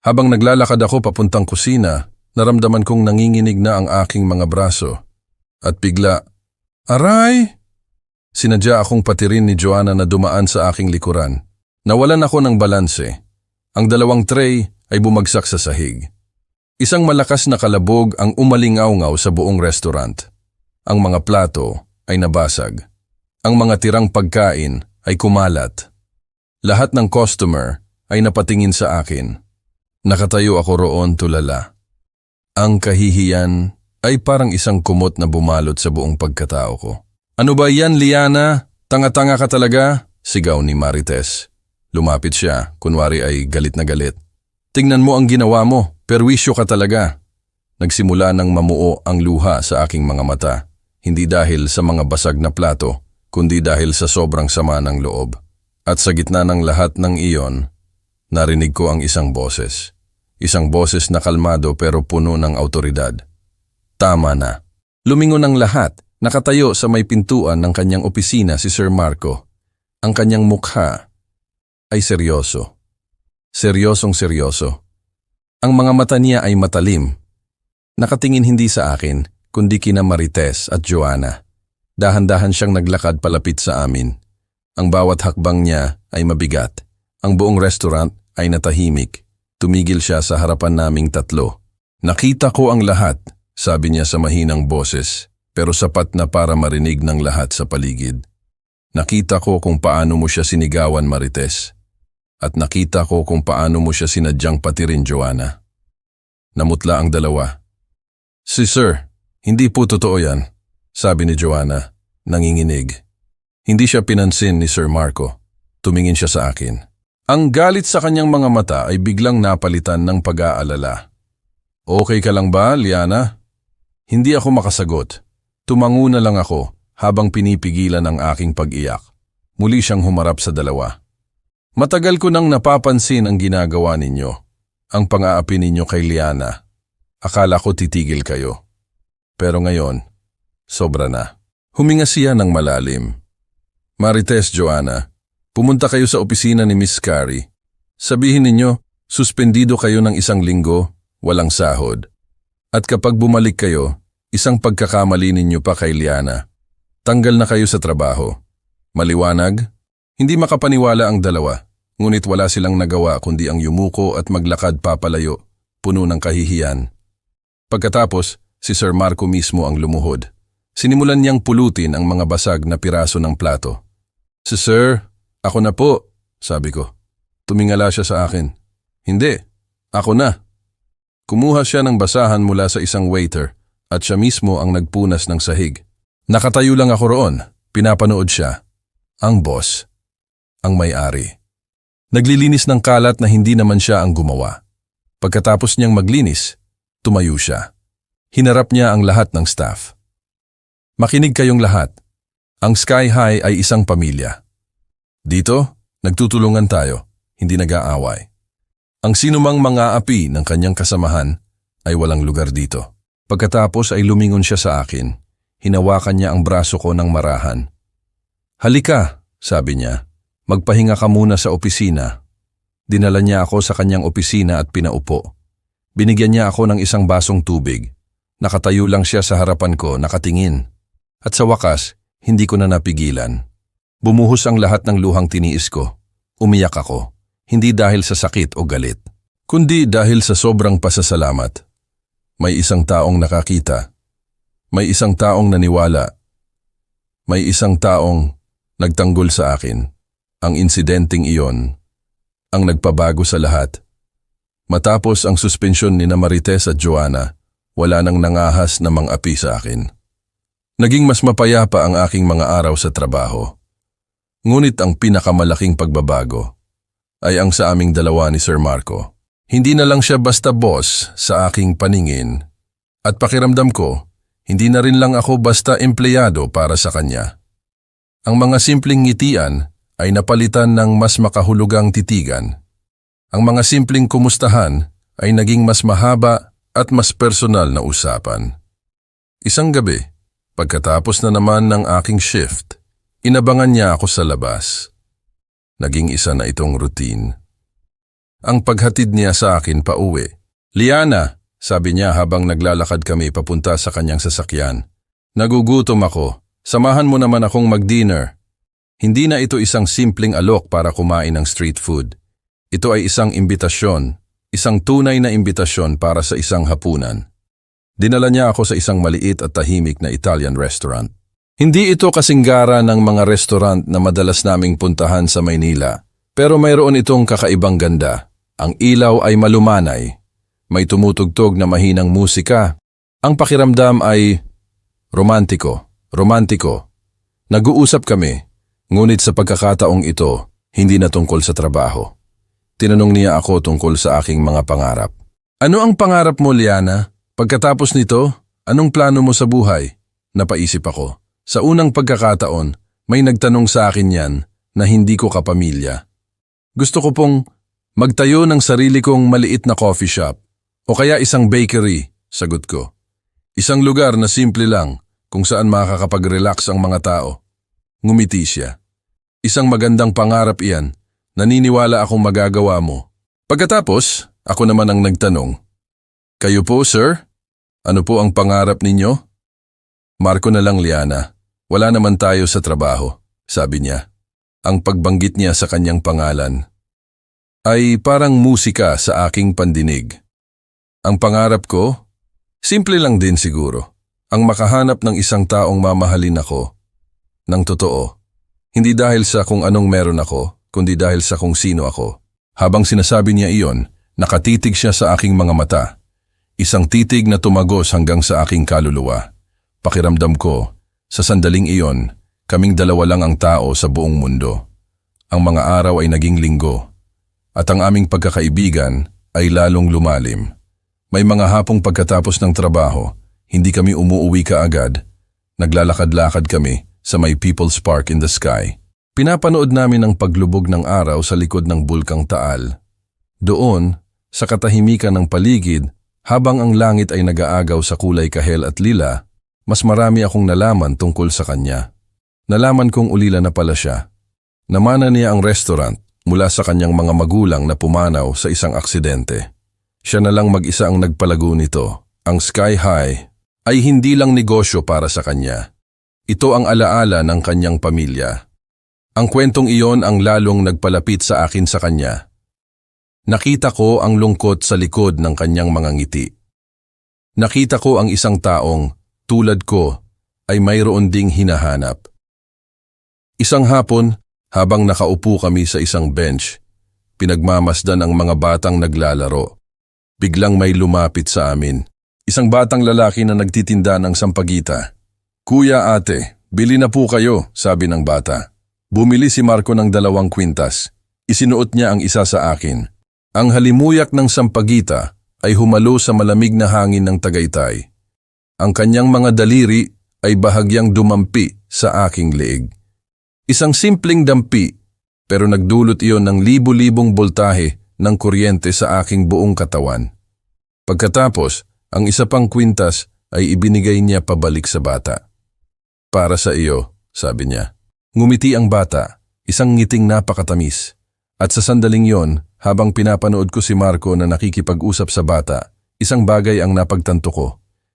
Habang naglalakad ako papuntang kusina, naramdaman kong nanginginig na ang aking mga braso. At bigla, aray! Sinadya akong patirin ni Joanna na dumaan sa aking likuran. Nawalan ako ng balanse. Ang 2 tray ay bumagsak sa sahig. Isang malakas na kalabog ang umalingaw-ngaw sa buong restaurant. Ang mga plato ay nabasag. Ang mga tirang pagkain ay kumalat. Lahat ng customer ay napatingin sa akin. Nakatayo ako roon tulala. Ang kahihiyan ay parang isang kumot na bumalot sa buong pagkatao ko. Ano ba yan, Liana? Tanga-tanga ka talaga? Sigaw ni Marites. Lumapit siya, kunwari ay galit na galit. Tingnan mo ang ginawa mo, perwisyo ka talaga. Nagsimula ng mamuo ang luha sa aking mga mata, hindi dahil sa mga basag na plato, kundi dahil sa sobrang sama ng loob. At sa gitna ng lahat ng iyon, narinig ko ang isang boses. Isang boses na kalmado pero puno ng awtoridad. Tama na. Lumingon ang lahat. Nakatayo sa may pintuan ng kanyang opisina si Sir Marco. Ang kanyang mukha ay seryoso. Seryosong seryoso. Ang mga mata niya ay matalim. Nakatingin hindi sa akin, kundi kina Marites at Joanna. Dahan-dahan siyang naglakad palapit sa amin. Ang bawat hakbang niya ay mabigat. Ang buong restaurant ay natahimik. Tumigil siya sa harapan naming 3. Nakita ko ang lahat, sabi niya sa mahinang boses, pero sapat na para marinig ng lahat sa paligid. Nakita ko kung paano mo siya sinigawan, Marites. At nakita ko kung paano mo siya sinadyang patirin, Joanna. Namutla ang 2. Si Sir, hindi po totoo yan, sabi ni Joanna, nanginginig. Hindi siya pinansin ni Sir Marco. Tumingin siya sa akin. Ang galit sa kanyang mga mata ay biglang napalitan ng pag-aalala. Okay ka lang ba, Liana? Hindi ako makasagot. Tumango na lang ako habang pinipigilan ang aking pag-iyak. Muli siyang humarap sa 2. Matagal ko nang napapansin ang ginagawa ninyo. Ang pang-aapi ninyo kay Liana. Akala ko titigil kayo. Pero ngayon, sobra na. Huminga siya ng malalim. Marites, Joanna, pumunta kayo sa opisina ni Miss Carrie. Sabihin ninyo, suspendido kayo ng 1 linggo, walang sahod. At kapag bumalik kayo, isang pagkakamali ninyo pa kay Liana. Tanggal na kayo sa trabaho. Maliwanag? Hindi makapaniwala ang 2, ngunit wala silang nagawa kundi ang yumuko at maglakad papalayo, puno ng kahihiyan. Pagkatapos, si Sir Marco mismo ang lumuhod. Sinimulan niyang pulutin ang mga basag na piraso ng plato. Si Sir, ako na po, sabi ko. Tumingala siya sa akin. Hindi, ako na. Kumuha siya ng basahan mula sa isang waiter at siya mismo ang nagpunas ng sahig. Nakatayo lang ako roon, pinapanood siya. Ang boss, ang may-ari. Naglilinis ng kalat na hindi naman siya ang gumawa. Pagkatapos niyang maglinis, tumayo siya. Hinarap niya ang lahat ng staff. Makinig kayong lahat. Ang Sky High ay isang pamilya. Dito, nagtutulungan tayo, hindi nag-aaway. Ang sinumang mga api ng kanyang kasamahan ay walang lugar dito. Pagkatapos ay lumingon siya sa akin. Hinawakan niya ang braso ko ng marahan. Halika, sabi niya. Magpahinga ka muna sa opisina. Dinala niya ako sa kanyang opisina at pinaupo. Binigyan niya ako ng isang basong tubig. Nakatayo lang siya sa harapan ko, nakatingin. At sa wakas, hindi ko na napigilan. Bumuhos ang lahat ng luhang tiniis ko. Umiyak ako, hindi dahil sa sakit o galit, kundi dahil sa sobrang pasasalamat. May isang taong nakakita. May isang taong naniwala. May isang taong nagtanggol sa akin. Ang insidenteng iyon, ang nagpabago sa lahat. Matapos ang suspensyon ni Marites at Joanna, wala nang nangahas na mang-api sa akin. Naging mas mapayapa ang aking mga araw sa trabaho. Ngunit ang pinakamalaking pagbabago, ay ang sa aming dalawa ni Sir Marco. Hindi na lang siya basta boss sa aking paningin at pakiramdam ko, hindi na rin lang ako basta empleyado para sa kanya. Ang mga simpleng ngitian ay napalitan ng mas makahulugang titigan. Ang mga simpleng kumustahan ay naging mas mahaba at mas personal na usapan. Isang gabi, pagkatapos na naman ng aking shift, inabangan niya ako sa labas. Naging isa na itong routine. Ang paghatid niya sa akin pauwi. "Liana," sabi niya habang naglalakad kami papunta sa kanyang sasakyan. "Nagugutom ako. Samahan mo naman akong mag-dinner." Hindi na ito isang simpleng alok para kumain ng street food. Ito ay isang imbitasyon, isang tunay na imbitasyon para sa isang hapunan. Dinala niya ako sa isang maliit at tahimik na Italian restaurant. Hindi ito kasinggara ng mga restaurant na madalas naming puntahan sa Maynila, pero mayroon itong kakaibang ganda. Ang ilaw ay malumanay. May tumutugtog na mahinang musika. Ang pakiramdam ay romantiko. Nag-uusap kami, ngunit sa pagkakataong ito, hindi na tungkol sa trabaho. Tinanong niya ako tungkol sa aking mga pangarap. "Ano ang pangarap mo, Liana? Pagkatapos nito, anong plano mo sa buhay?" Napaisip ako. Sa unang pagkakataon, may nagtanong sa akin yan na hindi ko kapamilya. "Gusto ko pong magtayo ng sarili kong maliit na coffee shop o kaya isang bakery," sagot ko. "Isang lugar na simple lang kung saan makakapag-relax ang mga tao." Ngumiti siya. "Isang magandang pangarap iyan. Naniniwala akong magagawa mo." Pagkatapos, ako naman ang nagtanong, "Kayo po, sir? Ano po ang pangarap ninyo?" "Marco na lang, Liana. Wala naman tayo sa trabaho," sabi niya. Ang pagbanggit niya sa kanyang pangalan ay parang musika sa aking pandinig. Ang pangarap ko, simple lang din siguro. Ang makahanap ng isang taong mamahalin ako ng totoo. Hindi dahil sa kung anong meron ako, kundi dahil sa kung sino ako. Habang sinasabi niya iyon, nakatitig siya sa aking mga mata. Isang titig na tumagos hanggang sa aking kaluluwa. Pakiramdam ko, sa sandaling iyon, kaming dalawa lang ang tao sa buong mundo. Ang mga araw ay naging linggo, at ang aming pagkakaibigan ay lalong lumalim. May mga hapong pagkatapos ng trabaho, hindi kami umuuwi kaagad. Naglalakad-lakad kami sa may People's Park in the Sky. Pinapanood namin ang paglubog ng araw sa likod ng Bulkang Taal. Doon, sa katahimikan ng paligid, habang ang langit ay nag-aagaw sa kulay kahel at lila, mas marami akong nalaman tungkol sa kanya. Nalaman kong ulila na pala siya. Namana niya ang restaurant mula sa kanyang mga magulang na pumanaw sa isang aksidente. Siya na lang mag-isa ang nagpalago nito. Ang Sky High ay hindi lang negosyo para sa kanya. Ito ang alaala ng kanyang pamilya. Ang kwentong iyon ang lalong nagpalapit sa akin sa kanya. Nakita ko ang lungkot sa likod ng kanyang mga ngiti. Nakita ko ang isang taong, tulad ko, ay mayroon ding hinahanap. Isang hapon, habang nakaupo kami sa isang bench, pinagmamasdan ang mga batang naglalaro. Biglang may lumapit sa amin. Isang batang lalaki na nagtitinda ng sampagita. "Kuya, ate, bili na po kayo," sabi ng bata. Bumili si Marco ng 2 kwintas. Isinuot niya ang isa sa akin. Ang halimuyak ng sampagita ay humalo sa malamig na hangin ng Tagaytay. Ang kanyang mga daliri ay bahagyang dumampi sa aking leeg. Isang simpleng dampi, pero nagdulot iyon ng libu-libong boltahe ng kuryente sa aking buong katawan. Pagkatapos, ang isa pang kwintas ay ibinigay niya pabalik sa bata. "Para sa iyo," sabi niya. Ngumiti ang bata, isang ngiting napakatamis. At sa sandaling yon, habang pinapanood ko si Marco na nakikipag-usap sa bata, isang bagay ang napagtanto ko.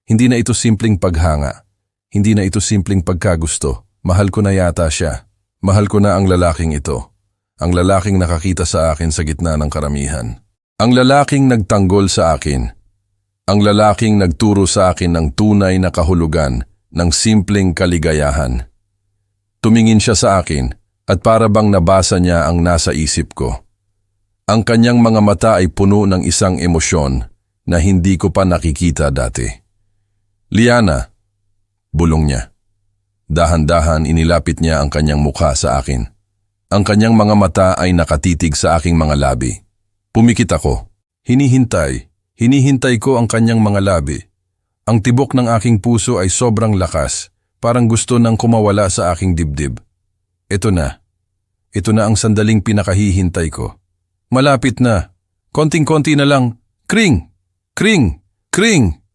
Hindi na ito simpleng paghanga. Hindi na ito simpleng pagkagusto. Mahal ko na yata siya. Mahal ko na ang lalaking ito. Ang lalaking nakakita sa akin sa gitna ng karamihan. Ang lalaking nagtanggol sa akin. Ang lalaking nagturo sa akin ng tunay na kahulugan ng simpleng kaligayahan. Tumingin siya sa akin at para bang nabasa niya ang nasa isip ko. Ang kanyang mga mata ay puno ng isang emosyon na hindi ko pa nakikita dati. "Liana," bulong niya. Dahan-dahan inilapit niya ang kanyang mukha sa akin. Ang kanyang mga mata ay nakatitig sa aking mga labi. Pumikit ako. Hinihintay ko ang kanyang mga labi. Ang tibok ng aking puso ay sobrang lakas, parang gusto nang kumawala sa aking dibdib. Ito na ang sandaling pinakahihintay ko. Malapit na. Konting-konti na lang. Kring! Kring! Kring!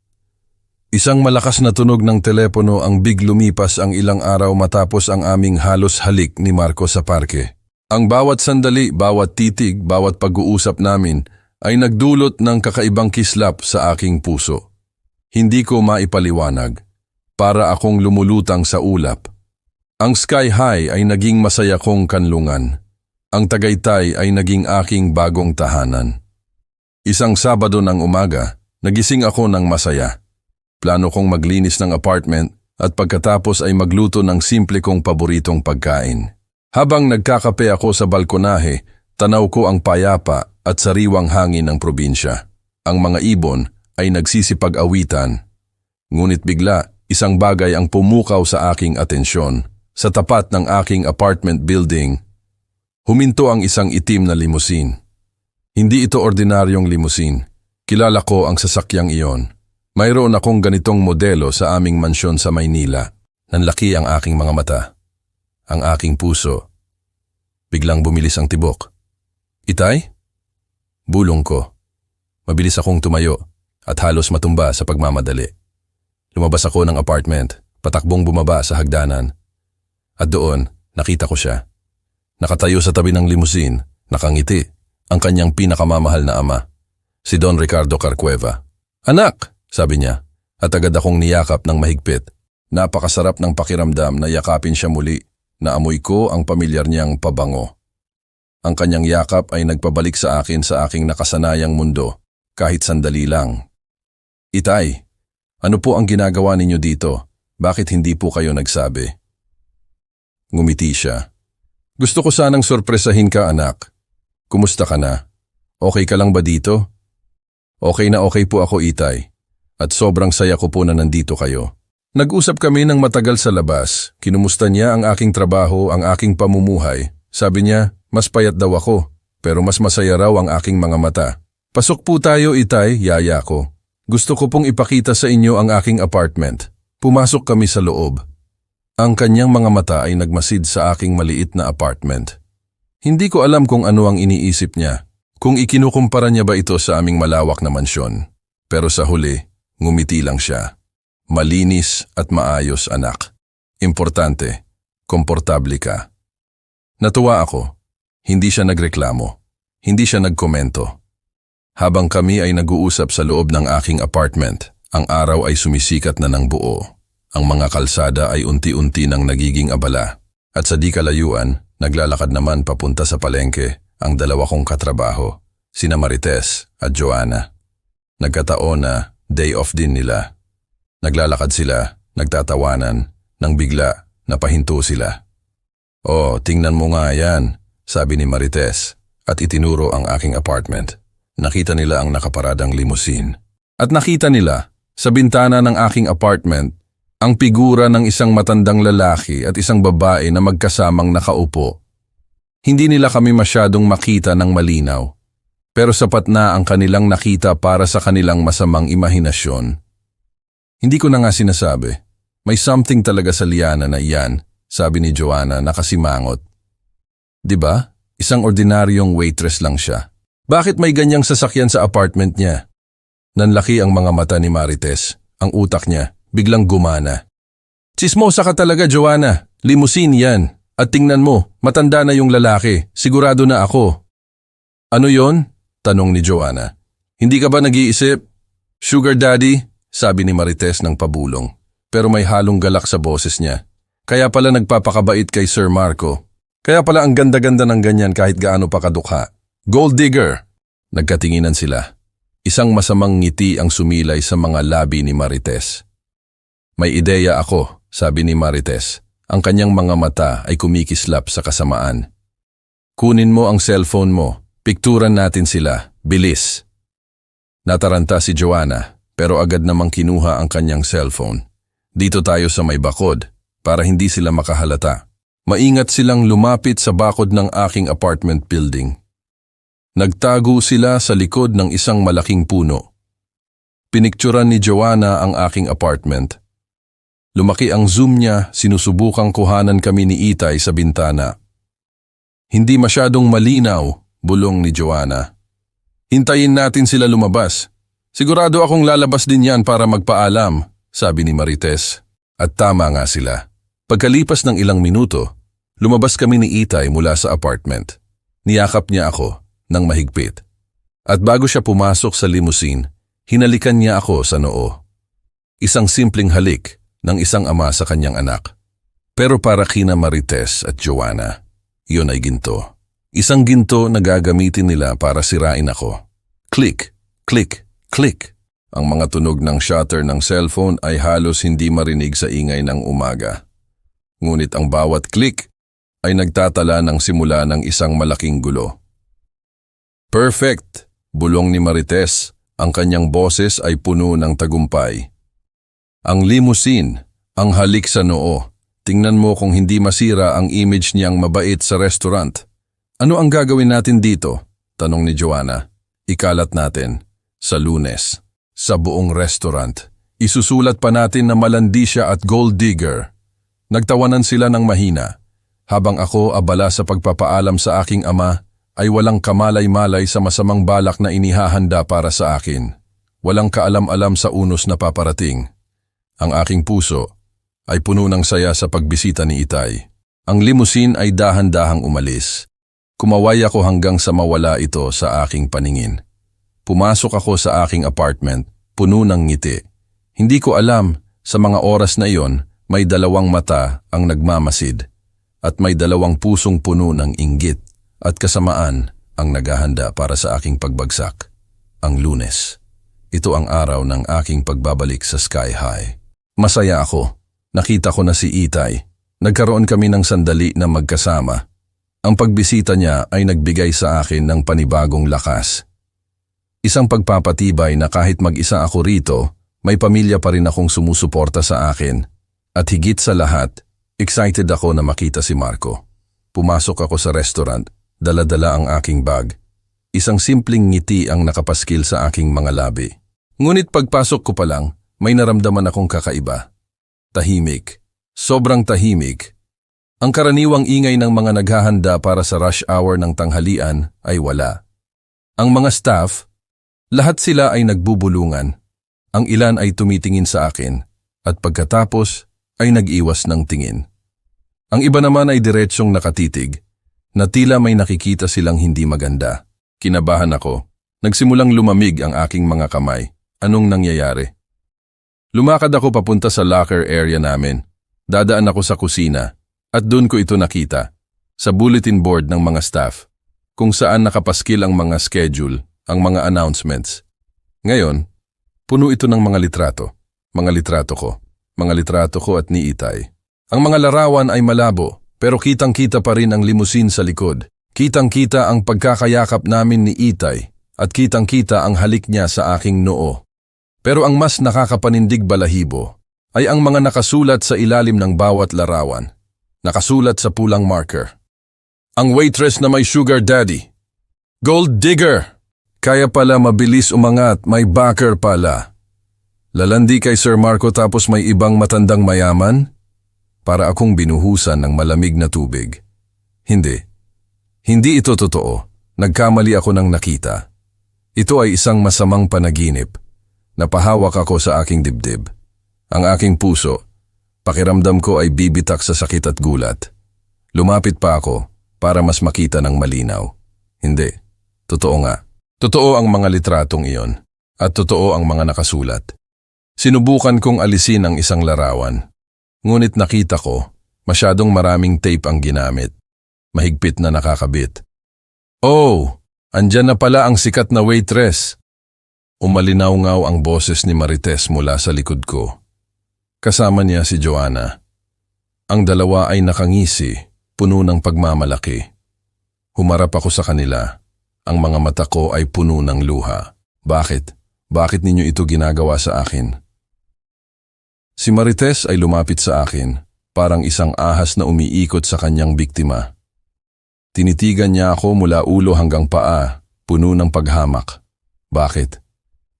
Isang malakas na tunog ng telepono ang lumipas ang ilang araw matapos ang aming halos halik ni Marco sa parke. Ang bawat sandali, bawat titig, bawat pag-uusap namin ay nagdulot ng kakaibang kislap sa aking puso. Hindi ko maipaliwanag. Para akong lumulutang sa ulap. Ang sky high ay naging masaya kong kanlungan. Ang Tagaytay ay naging aking bagong tahanan. Isang Sabado ng umaga, nagising ako ng masaya. Plano kong maglinis ng apartment at pagkatapos ay magluto ng simple kong paboritong pagkain. Habang nagkakape ako sa balkonahe, tanaw ko ang payapa at sariwang hangin ng probinsya. Ang mga ibon ay nagsisipag-awitan. Ngunit bigla, isang bagay ang pumukaw sa aking atensyon. Sa tapat ng aking apartment building, huminto ang isang itim na limusin. Hindi ito ordinaryong limusin. Kilala ko ang sasakyang iyon. Mayroon akong ganitong modelo sa aming mansyon sa Maynila. Nanlaki ang aking mga mata. Ang aking puso. Biglang bumilis ang tibok. Itay? Bulong ko. Mabilis akong tumayo at halos matumba sa pagmamadali. Lumabas ako ng apartment, patakbong bumaba sa hagdanan. At doon, nakita ko siya. Nakatayo sa tabi ng limusin, nakangiti, ang kanyang pinakamamahal na ama, si Don Ricardo Carcueva. Anak! Sabi niya, at agad akong niyakap ng mahigpit. Napakasarap ng pakiramdam na yakapin siya muli, na amoy ko ang pamilyar niyang pabango. Ang kanyang yakap ay nagpabalik sa akin sa aking nakasanayang mundo, kahit sandali lang. Itay, ano po ang ginagawa ninyo dito? Bakit hindi po kayo nagsabi? Ngumiti siya. Gusto ko sanang sorpresahin ka, anak. Kumusta ka na? Okay ka lang ba dito? Okay na okay po ako, Itay. At sobrang saya ko po na nandito kayo. Nag-usap kami ng matagal sa labas. Kinumusta niya ang aking trabaho, ang aking pamumuhay. Sabi niya, mas payat daw ako, pero mas masaya raw ang aking mga mata. Pasok po tayo, Itay, yaya ko. Gusto ko pong ipakita sa inyo ang aking apartment. Pumasok kami sa loob. Ang kanyang mga mata ay nagmasid sa aking maliit na apartment. Hindi ko alam kung ano ang iniisip niya, kung ikinukumpara niya ba ito sa aming malawak na mansyon. Pero sa huli, ngumiti lang siya. Malinis at maayos, anak. Importante, komportable ka. Natuwa ako. Hindi siya nagreklamo. Hindi siya nagkomento. Habang kami ay nag-uusap sa loob ng aking apartment, ang araw ay sumisikat na ng buo. Ang mga kalsada ay unti-unti nang nagiging abala. At sa di kalayuan, naglalakad naman papunta sa palengke ang dalawa kong katrabaho, sina Marites at Joanna. Nagkataon na day off din nila. Naglalakad sila, nagtatawanan, nang bigla napahinto sila. Oh, tingnan mo nga yan, sabi ni Marites at itinuro ang aking apartment. Nakita nila ang nakaparadang limusin. At nakita nila, sa bintana ng aking apartment, ang figura ng isang matandang lalaki at isang babae na magkasamang nakaupo. Hindi nila kami masyadong makita ng malinaw, pero sapat na ang kanilang nakita para sa kanilang masamang imahinasyon. Hindi ko na nga sinasabi, may something talaga sa Liana na iyan, sabi ni Joanna nakasimangot. Diba? Isang ordinaryong waitress lang siya. Bakit may ganyang sasakyan sa apartment niya? Nanlaki ang mga mata ni Marites, ang utak niya. Biglang gumana. Chismosa ka talaga, Joanna. Limusin yan. At tingnan mo, matanda na yung lalaki. Sigurado na ako. Ano yon? Tanong ni Joanna. Hindi ka ba nag-iisip? Sugar daddy? Sabi ni Marites ng pabulong. Pero may halong galak sa boses niya. Kaya pala nagpapakabait kay Sir Marco. Kaya pala ang ganda-ganda ng ganyan kahit gaano pa kadukha. Gold digger! Nagkatinginan sila. Isang masamang ngiti ang sumilay sa mga labi ni Marites. May ideya ako, sabi ni Marites. Ang kanyang mga mata ay kumikislap sa kasamaan. Kunin mo ang cellphone mo. Pikturan natin sila. Bilis. Nataranta si Joanna, pero agad namang kinuha ang kanyang cellphone. Dito tayo sa may bakod, para hindi sila makahalata. Maingat silang lumapit sa bakod ng aking apartment building. Nagtago sila sa likod ng isang malaking puno. Pinikturan ni Joanna ang aking apartment. Lumaki ang zoom niya, sinusubukang kuhanan kami ni Itay sa bintana. Hindi masyadong malinaw, bulong ni Joanna. Hintayin natin sila lumabas. Sigurado akong lalabas din yan para magpaalam, sabi ni Marites. At tama nga sila. Pagkalipas ng ilang minuto, lumabas kami ni Itay mula sa apartment. Niyakap niya ako ng mahigpit. At bago siya pumasok sa limousine, hinalikan niya ako sa noo. Isang simpleng halik ng isang ama sa kanyang anak. Pero para kina Marites at Joanna, yun ay ginto. Isang ginto na gagamitin nila para sirain ako. Click, click, click. Ang mga tunog ng shutter ng cellphone ay halos hindi marinig sa ingay ng umaga. Ngunit ang bawat click ay nagtatala ng simula ng isang malaking gulo. Perfect! Bulong ni Marites. Ang kanyang boses ay puno ng tagumpay. Ang limousine, ang halik sa noo. Tingnan mo kung hindi masira ang image niyang mabait sa restaurant. Ano ang gagawin natin dito? Tanong ni Joanna. Ikalat natin. Sa Lunes. Sa buong restaurant. Isusulat pa natin na malandi siya at gold digger. Nagtawanan sila ng mahina. Habang ako abala sa pagpapaalam sa aking ama, ay walang kamalay-malay sa masamang balak na inihahanda para sa akin. Walang kaalam-alam sa unos na paparating. Ang aking puso ay puno ng saya sa pagbisita ni Itay. Ang limousine ay dahan-dahang umalis. Kumaway ako hanggang sa mawala ito sa aking paningin. Pumasok ako sa aking apartment, puno ng ngiti. Hindi ko alam, sa mga oras na iyon, may dalawang mata ang nagmamasid at may dalawang pusong puno ng inggit at kasamaan ang naghahanda para sa aking pagbagsak. Ang Lunes. Ito ang araw ng aking pagbabalik sa Sky High. Masaya ako. Nakita ko na si Itay. Nagkaroon kami ng sandali na magkasama. Ang pagbisita niya ay nagbigay sa akin ng panibagong lakas. Isang pagpapatibay na kahit mag-isa ako rito, may pamilya pa rin akong sumusuporta sa akin. At higit sa lahat, excited ako na makita si Marco. Pumasok ako sa restaurant, dala-dala ang aking bag. Isang simpleng ngiti ang nakapaskil sa aking mga labi. Ngunit pagpasok ko pa lang, may naramdaman akong kakaiba. Tahimik. Sobrang tahimik. Ang karaniwang ingay ng mga naghahanda para sa rush hour ng tanghalian ay wala. Ang mga staff, lahat sila ay nagbubulungan. Ang ilan ay tumitingin sa akin at pagkatapos ay nag-iwas ng tingin. Ang iba naman ay diretsyong nakatitig na tila may nakikita silang hindi maganda. Kinabahan ako. Nagsimulang lumamig ang aking mga kamay. Anong nangyayari? Lumakad ako papunta sa locker area namin. Dadaan ako sa kusina at doon ko ito nakita sa bulletin board ng mga staff kung saan nakapaskil ang mga schedule, ang mga announcements. Ngayon, puno ito ng mga litrato. Mga litrato ko at ni Itay. Ang mga larawan ay malabo pero kitang-kita pa rin ang limousine sa likod. Kitang-kita ang pagkakayakap namin ni Itay at kitang-kita ang halik niya sa aking noo. Pero ang mas nakakapanindig balahibo ay ang mga nakasulat sa ilalim ng bawat larawan. Nakasulat sa pulang marker. Ang waitress na may sugar daddy. Gold digger! Kaya pala mabilis umangat, may backer pala. Lalandi kay Sir Marco tapos may ibang matandang mayaman? Para akong binuhusan ng malamig na tubig. Hindi. Hindi ito totoo. Nagkamali ako ng nakita. Ito ay isang masamang panaginip. Napahawak ako sa aking dibdib. Ang aking puso, pakiramdam ko ay bibitak sa sakit at gulat. Lumapit pa ako para mas makita ng malinaw. Hindi. Totoo nga. Totoo ang mga litratong iyon at totoo ang mga nakasulat. Sinubukan kong alisin ang isang larawan. Ngunit nakita ko, masyadong maraming tape ang ginamit. Mahigpit na nakakabit. Oh, andyan na pala ang sikat na waitress. Umalinaw-ngaw ang boses ni Marites mula sa likod ko. Kasama niya si Joanna. Ang dalawa ay nakangisi, puno ng pagmamalaki. Humarap ako sa kanila. Ang mga mata ko ay puno ng luha. Bakit? Bakit ninyo ito ginagawa sa akin? Si Marites ay lumapit sa akin, parang isang ahas na umiikot sa kanyang biktima. Tinitigan niya ako mula ulo hanggang paa, puno ng paghamak. Bakit?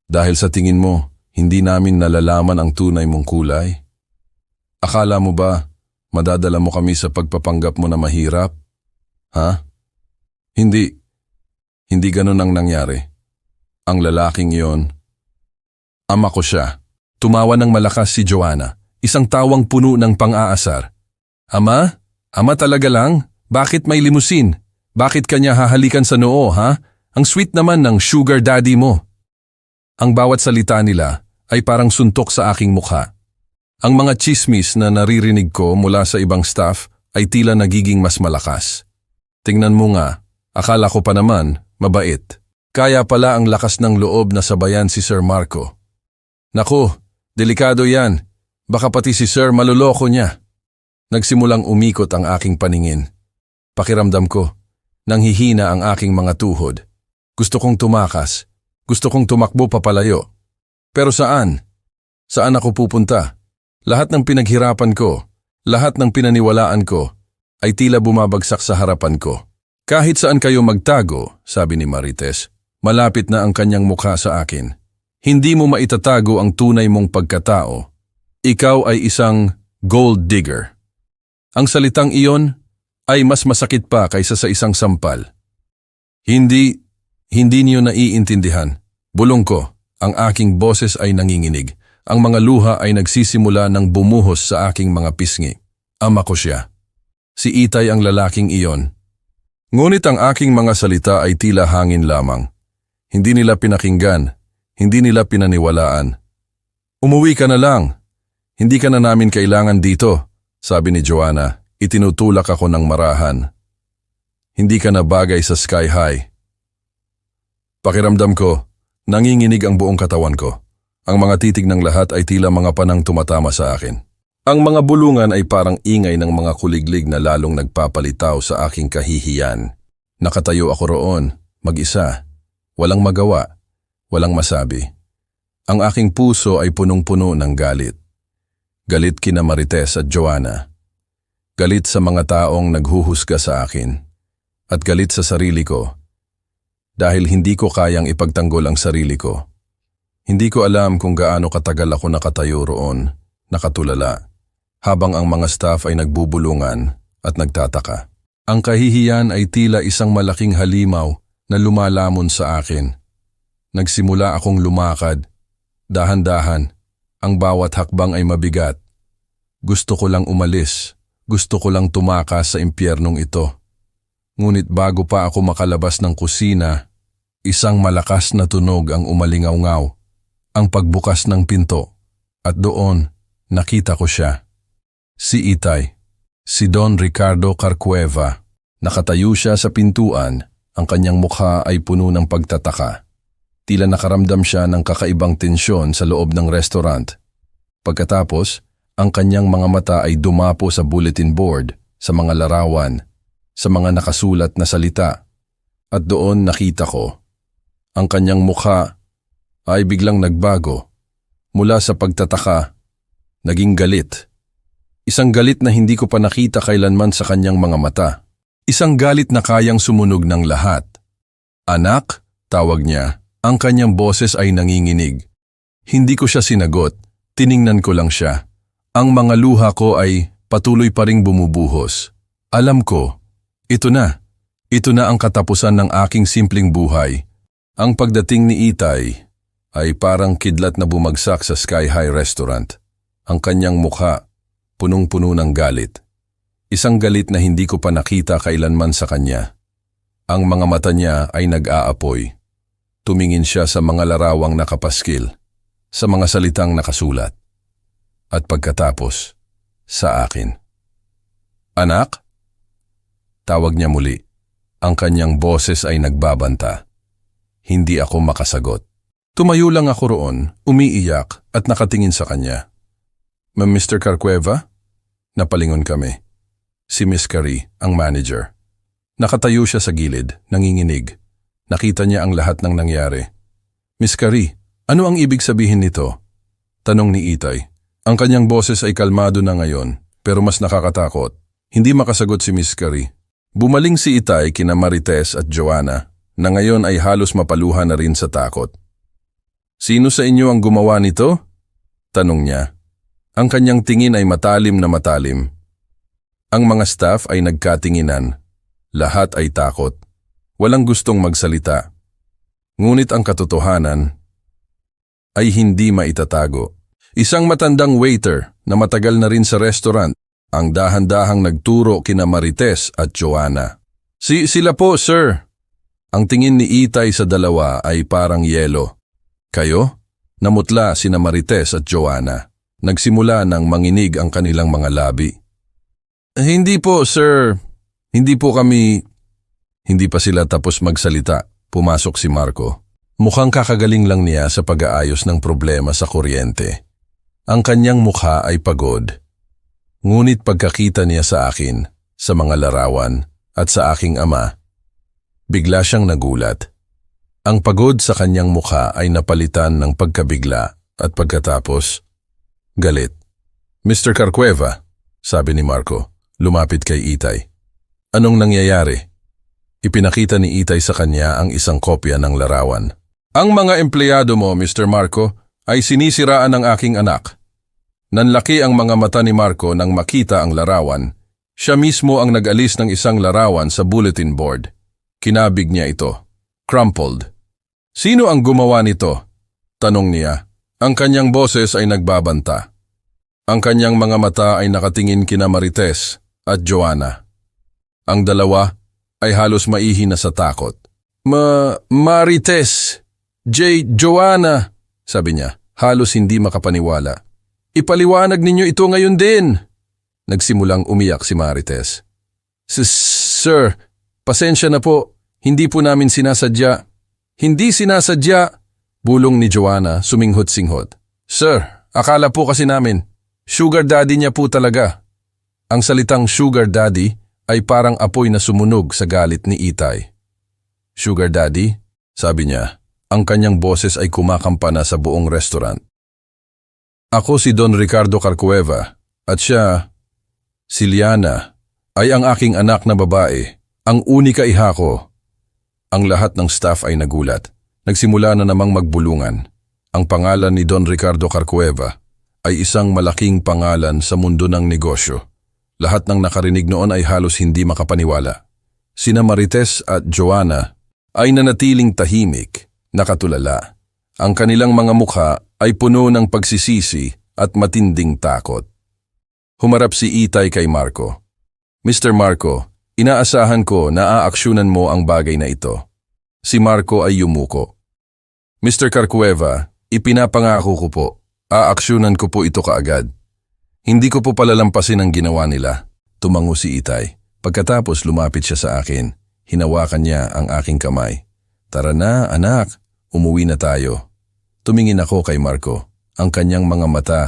Dahil sa tingin mo, hindi namin nalalaman ang tunay mong kulay? Akala mo ba, madadala mo kami sa pagpapanggap mo na mahirap? Ha? Hindi. Hindi ganun ang nangyari. Ang lalaking iyon, ama ko siya. Tumawa ng malakas si Joanna, isang tawang puno ng pang-aasar. Ama? Ama talaga lang? Bakit may limusin? Bakit kanya hahalikan sa noo, ha? Ang sweet naman ng sugar daddy mo. Ang bawat salita nila ay parang suntok sa aking mukha. Ang mga chismis na naririnig ko mula sa ibang staff ay tila nagiging mas malakas. Tingnan mo nga, akala ko pa naman, mabait. Kaya pala ang lakas ng loob na sabayan si Sir Marco. Naku, delikado yan. Baka pati si Sir maluloko niya. Nagsimulang umikot ang aking paningin. Pakiramdam ko, nanghihina ang aking mga tuhod. Gusto kong tumakas. Gusto kong tumakbo papalayo. Pero saan? Saan ako pupunta? Lahat ng pinaghirapan ko, lahat ng pinaniwalaan ko, ay tila bumabagsak sa harapan ko. Kahit saan kayo magtago, sabi ni Marites, malapit na ang kanyang mukha sa akin. Hindi mo maitatago ang tunay mong pagkatao. Ikaw ay isang gold digger. Ang salitang iyon ay mas masakit pa kaysa sa isang sampal. Hindi niyo naiintindihan. Bulong ko, ang aking boses ay nanginginig. Ang mga luha ay nagsisimula ng bumuhos sa aking mga pisngi. Ama ko siya. Si Itay ang lalaking iyon. Ngunit ang aking mga salita ay tila hangin lamang. Hindi nila pinakinggan, hindi nila pinaniwalaan. Umuwi ka na lang. Hindi ka na namin kailangan dito, sabi ni Joanna. Itinutulak ako ng marahan. Hindi ka na bagay sa Sky High. Pakiramdam ko, nanginginig ang buong katawan ko. Ang mga titig ng lahat ay tila mga panang tumatama sa akin. Ang mga bulungan ay parang ingay ng mga kuliglig na lalong nagpapalitaw sa aking kahihiyan. Nakatayo ako roon, mag-isa. Walang magawa, walang masabi. Ang aking puso ay punong-puno ng galit. Galit kina Marites at Joanna. Galit sa mga taong naghuhusga sa akin. At galit sa sarili ko. Dahil hindi ko kayang ipagtanggol ang sarili ko. Hindi ko alam kung gaano katagal ako nakatayo roon, nakatulala, habang ang mga staff ay nagbubulungan at nagtataka. Ang kahihiyan ay tila isang malaking halimaw na lumalamon sa akin. Nagsimula akong lumakad. Dahan-dahan, ang bawat hakbang ay mabigat. Gusto ko lang umalis. Gusto ko lang tumakas sa impyernong ito. Ngunit bago pa ako makalabas ng kusina, isang malakas na tunog ang umalingaw-ngaw. Ang pagbukas ng pinto. At doon, nakita ko siya. Si Itay. Si Don Ricardo Carcueva. Nakatayo siya sa pintuan. Ang kanyang mukha ay puno ng pagtataka. Tila nakaramdam siya ng kakaibang tensyon sa loob ng restaurant. Pagkatapos, ang kanyang mga mata ay dumapo sa bulletin board, sa mga larawan, sa mga nakasulat na salita. At doon nakita ko. Ang kanyang mukha ay biglang nagbago. Mula sa pagtataka, naging galit. Isang galit na hindi ko pa nakita kailanman sa kanyang mga mata. Isang galit na kayang sumunog ng lahat. Anak, tawag niya. Ang kanyang boses ay nanginginig. Hindi ko siya sinagot, tiningnan ko lang siya. Ang mga luha ko ay patuloy pa ring bumubuhos. Alam ko, ito na. Ito na ang katapusan ng aking simpleng buhay. Ang pagdating ni Itay ay parang kidlat na bumagsak sa Sky High Restaurant. Ang kanyang mukha, punong-puno ng galit. Isang galit na hindi ko pa nakita kailanman sa kanya. Ang mga mata niya ay nag-aapoy. Tumingin siya sa mga larawang nakapaskil, sa mga salitang nakasulat. At pagkatapos, sa akin. Anak? Tawag niya muli. Ang kanyang boses ay nagbabanta. Hindi ako makasagot. Tumayo lang ako roon, umiiyak at nakatingin sa kanya. Mr. Carcueva? Napalingon kami. Si Miss Carrie, ang manager. Nakatayo siya sa gilid, nanginginig. Nakita niya ang lahat ng nangyari. Miss Carrie, ano ang ibig sabihin nito? Tanong ni Itay. Ang kanyang boses ay kalmado na ngayon, pero mas nakakatakot. Hindi makasagot si Miss Carrie. Bumaling si Itay kina Marites at Joanna, na ngayon ay halos mapaluha na rin sa takot. Sino sa inyo ang gumawa nito? Tanong niya. Ang kanyang tingin ay matalim na matalim. Ang mga staff ay nagkatinginan. Lahat ay takot. Walang gustong magsalita. Ngunit ang katotohanan ay hindi maitatago. Isang matandang waiter na matagal na rin sa restaurant ang dahan-dahang nagturo kina Marites at Joanna. Sila po, sir. Ang tingin ni Itay sa dalawa ay parang yelo. Kayo? Namutla sina Marites at Joanna. Nagsimula ng manginig ang kanilang mga labi. Hindi po, sir. Hindi po kami... Hindi pa sila tapos magsalita. Pumasok si Marco. Mukhang kakagaling lang niya sa pag-aayos ng problema sa kuryente. Ang kanyang mukha ay pagod. Ngunit pagkakita niya sa akin, sa mga larawan, at sa aking ama, bigla siyang nagulat. Ang pagod sa kanyang mukha ay napalitan ng pagkabigla at pagkatapos, galit. Mr. Carcueva, sabi ni Marco, lumapit kay Itay. Anong nangyayari? Ipinakita ni Itay sa kanya ang isang kopya ng larawan. Ang mga empleyado mo, Mr. Marco, ay sinisiraan ng aking anak. Nanlaki ang mga mata ni Marco nang makita ang larawan. Siya mismo ang nag-alis ng isang larawan sa bulletin board. Kinabig niya ito. Crumpled. Sino ang gumawa nito? Tanong niya. Ang kanyang boses ay nagbabanta. Ang kanyang mga mata ay nakatingin kina Marites at Joanna. Ang dalawa ay halos maihi na sa takot. Marites! Joanna! Sabi niya, halos hindi makapaniwala. Ipaliwanag ninyo ito ngayon din. Nagsimulang umiyak si Marites. Sir, pasensya na po. Hindi po namin sinasadya. Hindi sinasadya. Bulong ni Joanna, suminghot-singhot. Sir, akala po kasi namin, sugar daddy niya po talaga. Ang salitang sugar daddy ay parang apoy na sumunog sa galit ni Itay. Sugar daddy? Sabi niya. Ang kanyang boses ay kumakampana sa buong restaurant. Ako si Don Ricardo Carcueva at siya, si Liana, ay ang aking anak na babae, ang unika iha ko. Ang lahat ng staff ay nagulat. Nagsimula na namang magbulungan. Ang pangalan ni Don Ricardo Carcueva ay isang malaking pangalan sa mundo ng negosyo. Lahat ng nakarinig noon ay halos hindi makapaniwala. Sina Marites at Joanna ay nanatiling tahimik, nakatulala. Ang kanilang mga mukha ay puno ng pagsisisi at matinding takot. Humarap si Itay kay Marco. Mr. Marco, inaasahan ko na aaksyonan mo ang bagay na ito. Si Marco ay yumuko. Mr. Carcueva, ipinapangako ko po, aaksyonan ko po ito kaagad. Hindi ko po palalampasin ang ginawa nila. Tumango si Itay. Pagkatapos lumapit siya sa akin, hinawakan niya ang aking kamay. Tara na, anak, umuwi na tayo. Tumingin ako kay Marco. Ang kanyang mga mata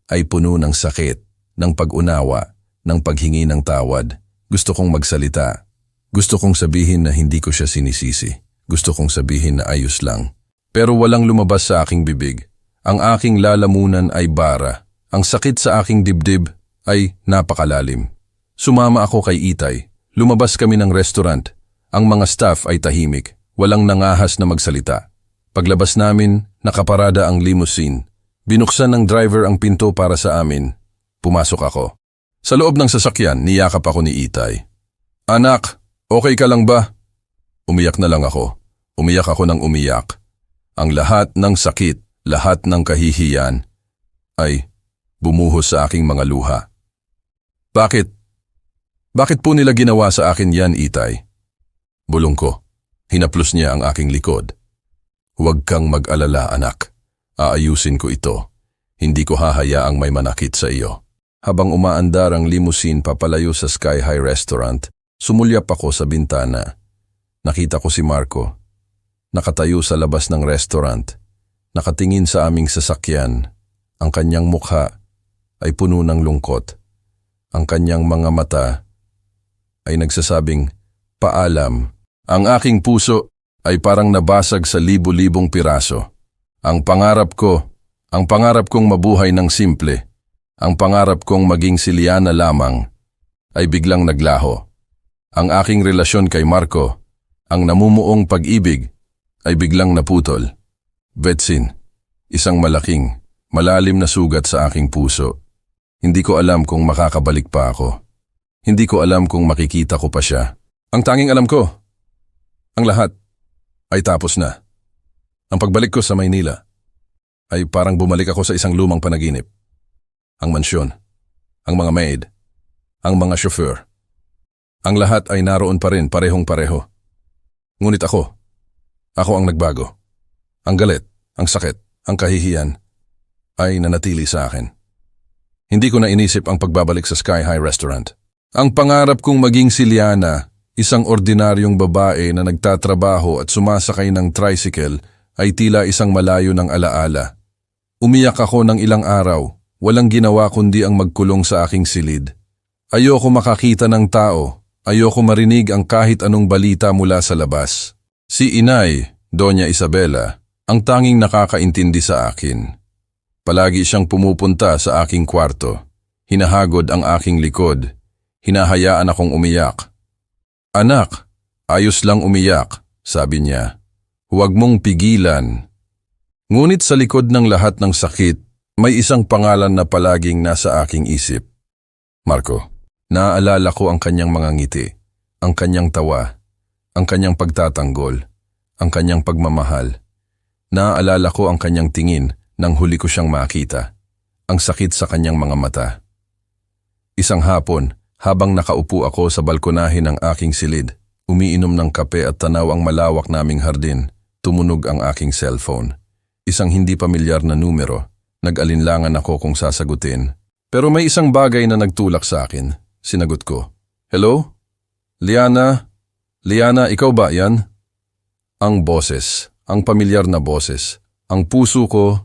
ay puno ng sakit, ng pag-unawa, ng paghingi ng tawad. Gusto kong magsalita. Gusto kong sabihin na hindi ko siya sinisisi. Gusto kong sabihin na ayos lang. Pero walang lumabas sa aking bibig. Ang aking lalamunan ay bara. Ang sakit sa aking dibdib ay napakalalim. Sumama ako kay Itay. Lumabas kami ng restaurant. Ang mga staff ay tahimik. Walang nangahas na magsalita. Paglabas namin, nakaparada ang limousine. Binuksan ng driver ang pinto para sa amin. Pumasok ako. Sa loob ng sasakyan, niyakap ako ni Itay. Anak, okay ka lang ba? Umiyak na lang ako. Umiyak ako ng umiyak. Ang lahat ng sakit, lahat ng kahihiyan ay bumuhos sa aking mga luha. Bakit? Bakit po nila ginawa sa akin yan, Itay? Bulong ko. Hinaplos niya ang aking likod. Huwag kang mag-alala, anak. Aayusin ko ito. Hindi ko hahayaang may manakit sa iyo. Habang umaandar ang limousine papalayo sa Sky High Restaurant, sumulyap ako sa bintana. Nakita ko si Marco. Nakatayo sa labas ng restaurant. Nakatingin sa aming sasakyan. Ang kanyang mukha ay puno ng lungkot. Ang kanyang mga mata ay nagsasabing, paalam. Ang aking puso ay parang nabasag sa libo-libong piraso. Ang pangarap kong mabuhay ng simple, Ang pangarap kong maging si Liana lamang ay biglang naglaho. Ang aking relasyon kay Marco, ang namumuong pag-ibig, ay biglang naputol. Betsin, isang malaking, malalim na sugat sa aking puso. Hindi ko alam kung makakabalik pa ako. Hindi ko alam kung makikita ko pa siya. Ang tanging alam ko, ang lahat ay tapos na. Ang pagbalik ko sa Maynila ay parang bumalik ako sa isang lumang panaginip. Ang mansyon, ang mga maid, ang mga chauffeur. Ang lahat ay naroon pa rin parehong-pareho. Ngunit ako ang nagbago. Ang galit, ang sakit, ang kahihiyan ay nanatili sa akin. Hindi ko na inisip ang pagbabalik sa Sky High Restaurant. Ang pangarap kong maging si Liana, isang ordinaryong babae na nagtatrabaho at sumasakay ng tricycle, ay tila isang malayo ng alaala. Umiyak ako ng ilang araw, walang ginawa kundi ang magkulong sa aking silid. Ayoko makakita ng tao, ayoko marinig ang kahit anong balita mula sa labas. Si Inay, Doña Isabela, ang tanging nakakaintindi sa akin. Palagi siyang pumupunta sa aking kwarto, hinahagod ang aking likod, hinahayaan akong umiyak. Anak, ayos lang umiyak, sabi niya. Huwag mong pigilan. Ngunit sa likod ng lahat ng sakit, may isang pangalan na palaging nasa aking isip. Marco, naaalala ko ang kanyang mga ngiti, ang kanyang tawa, ang kanyang pagtatanggol, ang kanyang pagmamahal. Naaalala ko ang kanyang tingin nang huli ko siyang makita, ang sakit sa kanyang mga mata. Isang hapon, habang nakaupo ako sa balkonahe ng aking silid, umiinom ng kape at tanaw ang malawak naming hardin, tumunog ang aking cellphone. Isang hindi pamilyar na numero. Nag-alinlangan ako kung sasagutin. Pero may isang bagay na nagtulak sa akin. Sinagot ko. Hello? Liana? Liana, ikaw ba yan? Ang boses, ang pamilyar na boses. Ang puso ko,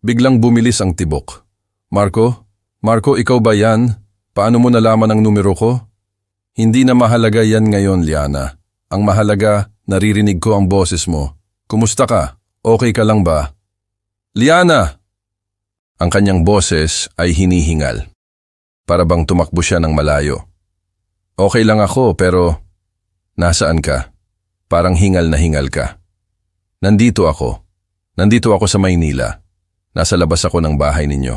biglang bumilis ang tibok. Marco? Marco, ikaw ba yan? Paano mo nalaman ang numero ko? Hindi na mahalaga yan ngayon, Liana. Ang mahalaga, naririnig ko ang boses mo. Kumusta ka? Okay ka lang ba? Liana! Ang kanyang boses ay hinihingal. Para bang tumakbo siya ng malayo. Okay lang ako pero nasaan ka? Parang hingal na hingal ka. Nandito ako. Nandito ako sa Maynila. Nasa labas ako ng bahay ninyo.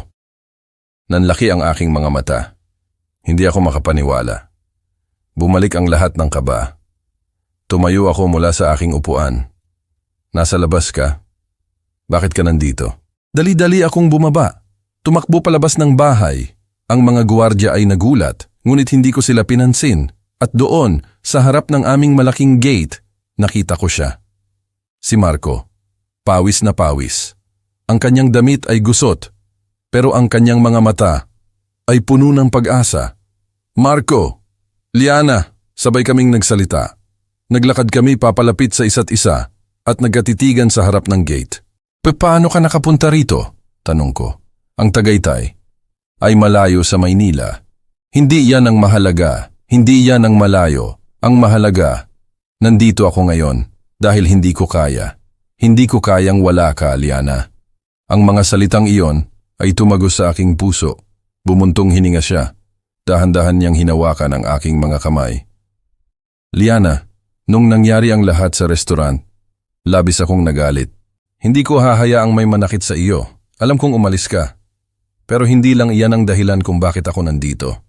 Nanlaki ang aking mga mata. Hindi ako makapaniwala. Bumalik ang lahat ng kaba. Tumayo ako mula sa aking upuan. Nasa labas ka? Bakit ka nandito? Dali-dali akong bumaba. Tumakbo palabas ng bahay. Ang mga guwardya ay nagulat, ngunit hindi ko sila pinansin. At doon, sa harap ng aming malaking gate, nakita ko siya. Si Marco. Pawis na pawis. Ang kanyang damit ay gusot, pero ang kanyang mga mata ay puno ng pag-asa. Marco! Liana! Sabay kaming nagsalita. Naglakad kami papalapit sa isa't isa at nagkatitigan sa harap ng gate. Paano ka nakapunta rito? Tanong ko. Ang Tagaytay ay malayo sa Maynila. Hindi yan ang mahalaga. Hindi yan ang malayo. Ang mahalaga, nandito ako ngayon dahil hindi ko kaya. Hindi ko kayang wala ka, Liana. Ang mga salitang iyon ay tumagos sa aking puso. Bumuntong hininga siya. Dahan-dahan niyang hinawakan ang aking mga kamay. Liana, nung nangyari ang lahat sa restaurant, labis akong nagalit. Hindi ko hahayaang may manakit sa iyo. Alam kong umalis ka. Pero hindi lang iyan ang dahilan kung bakit ako nandito.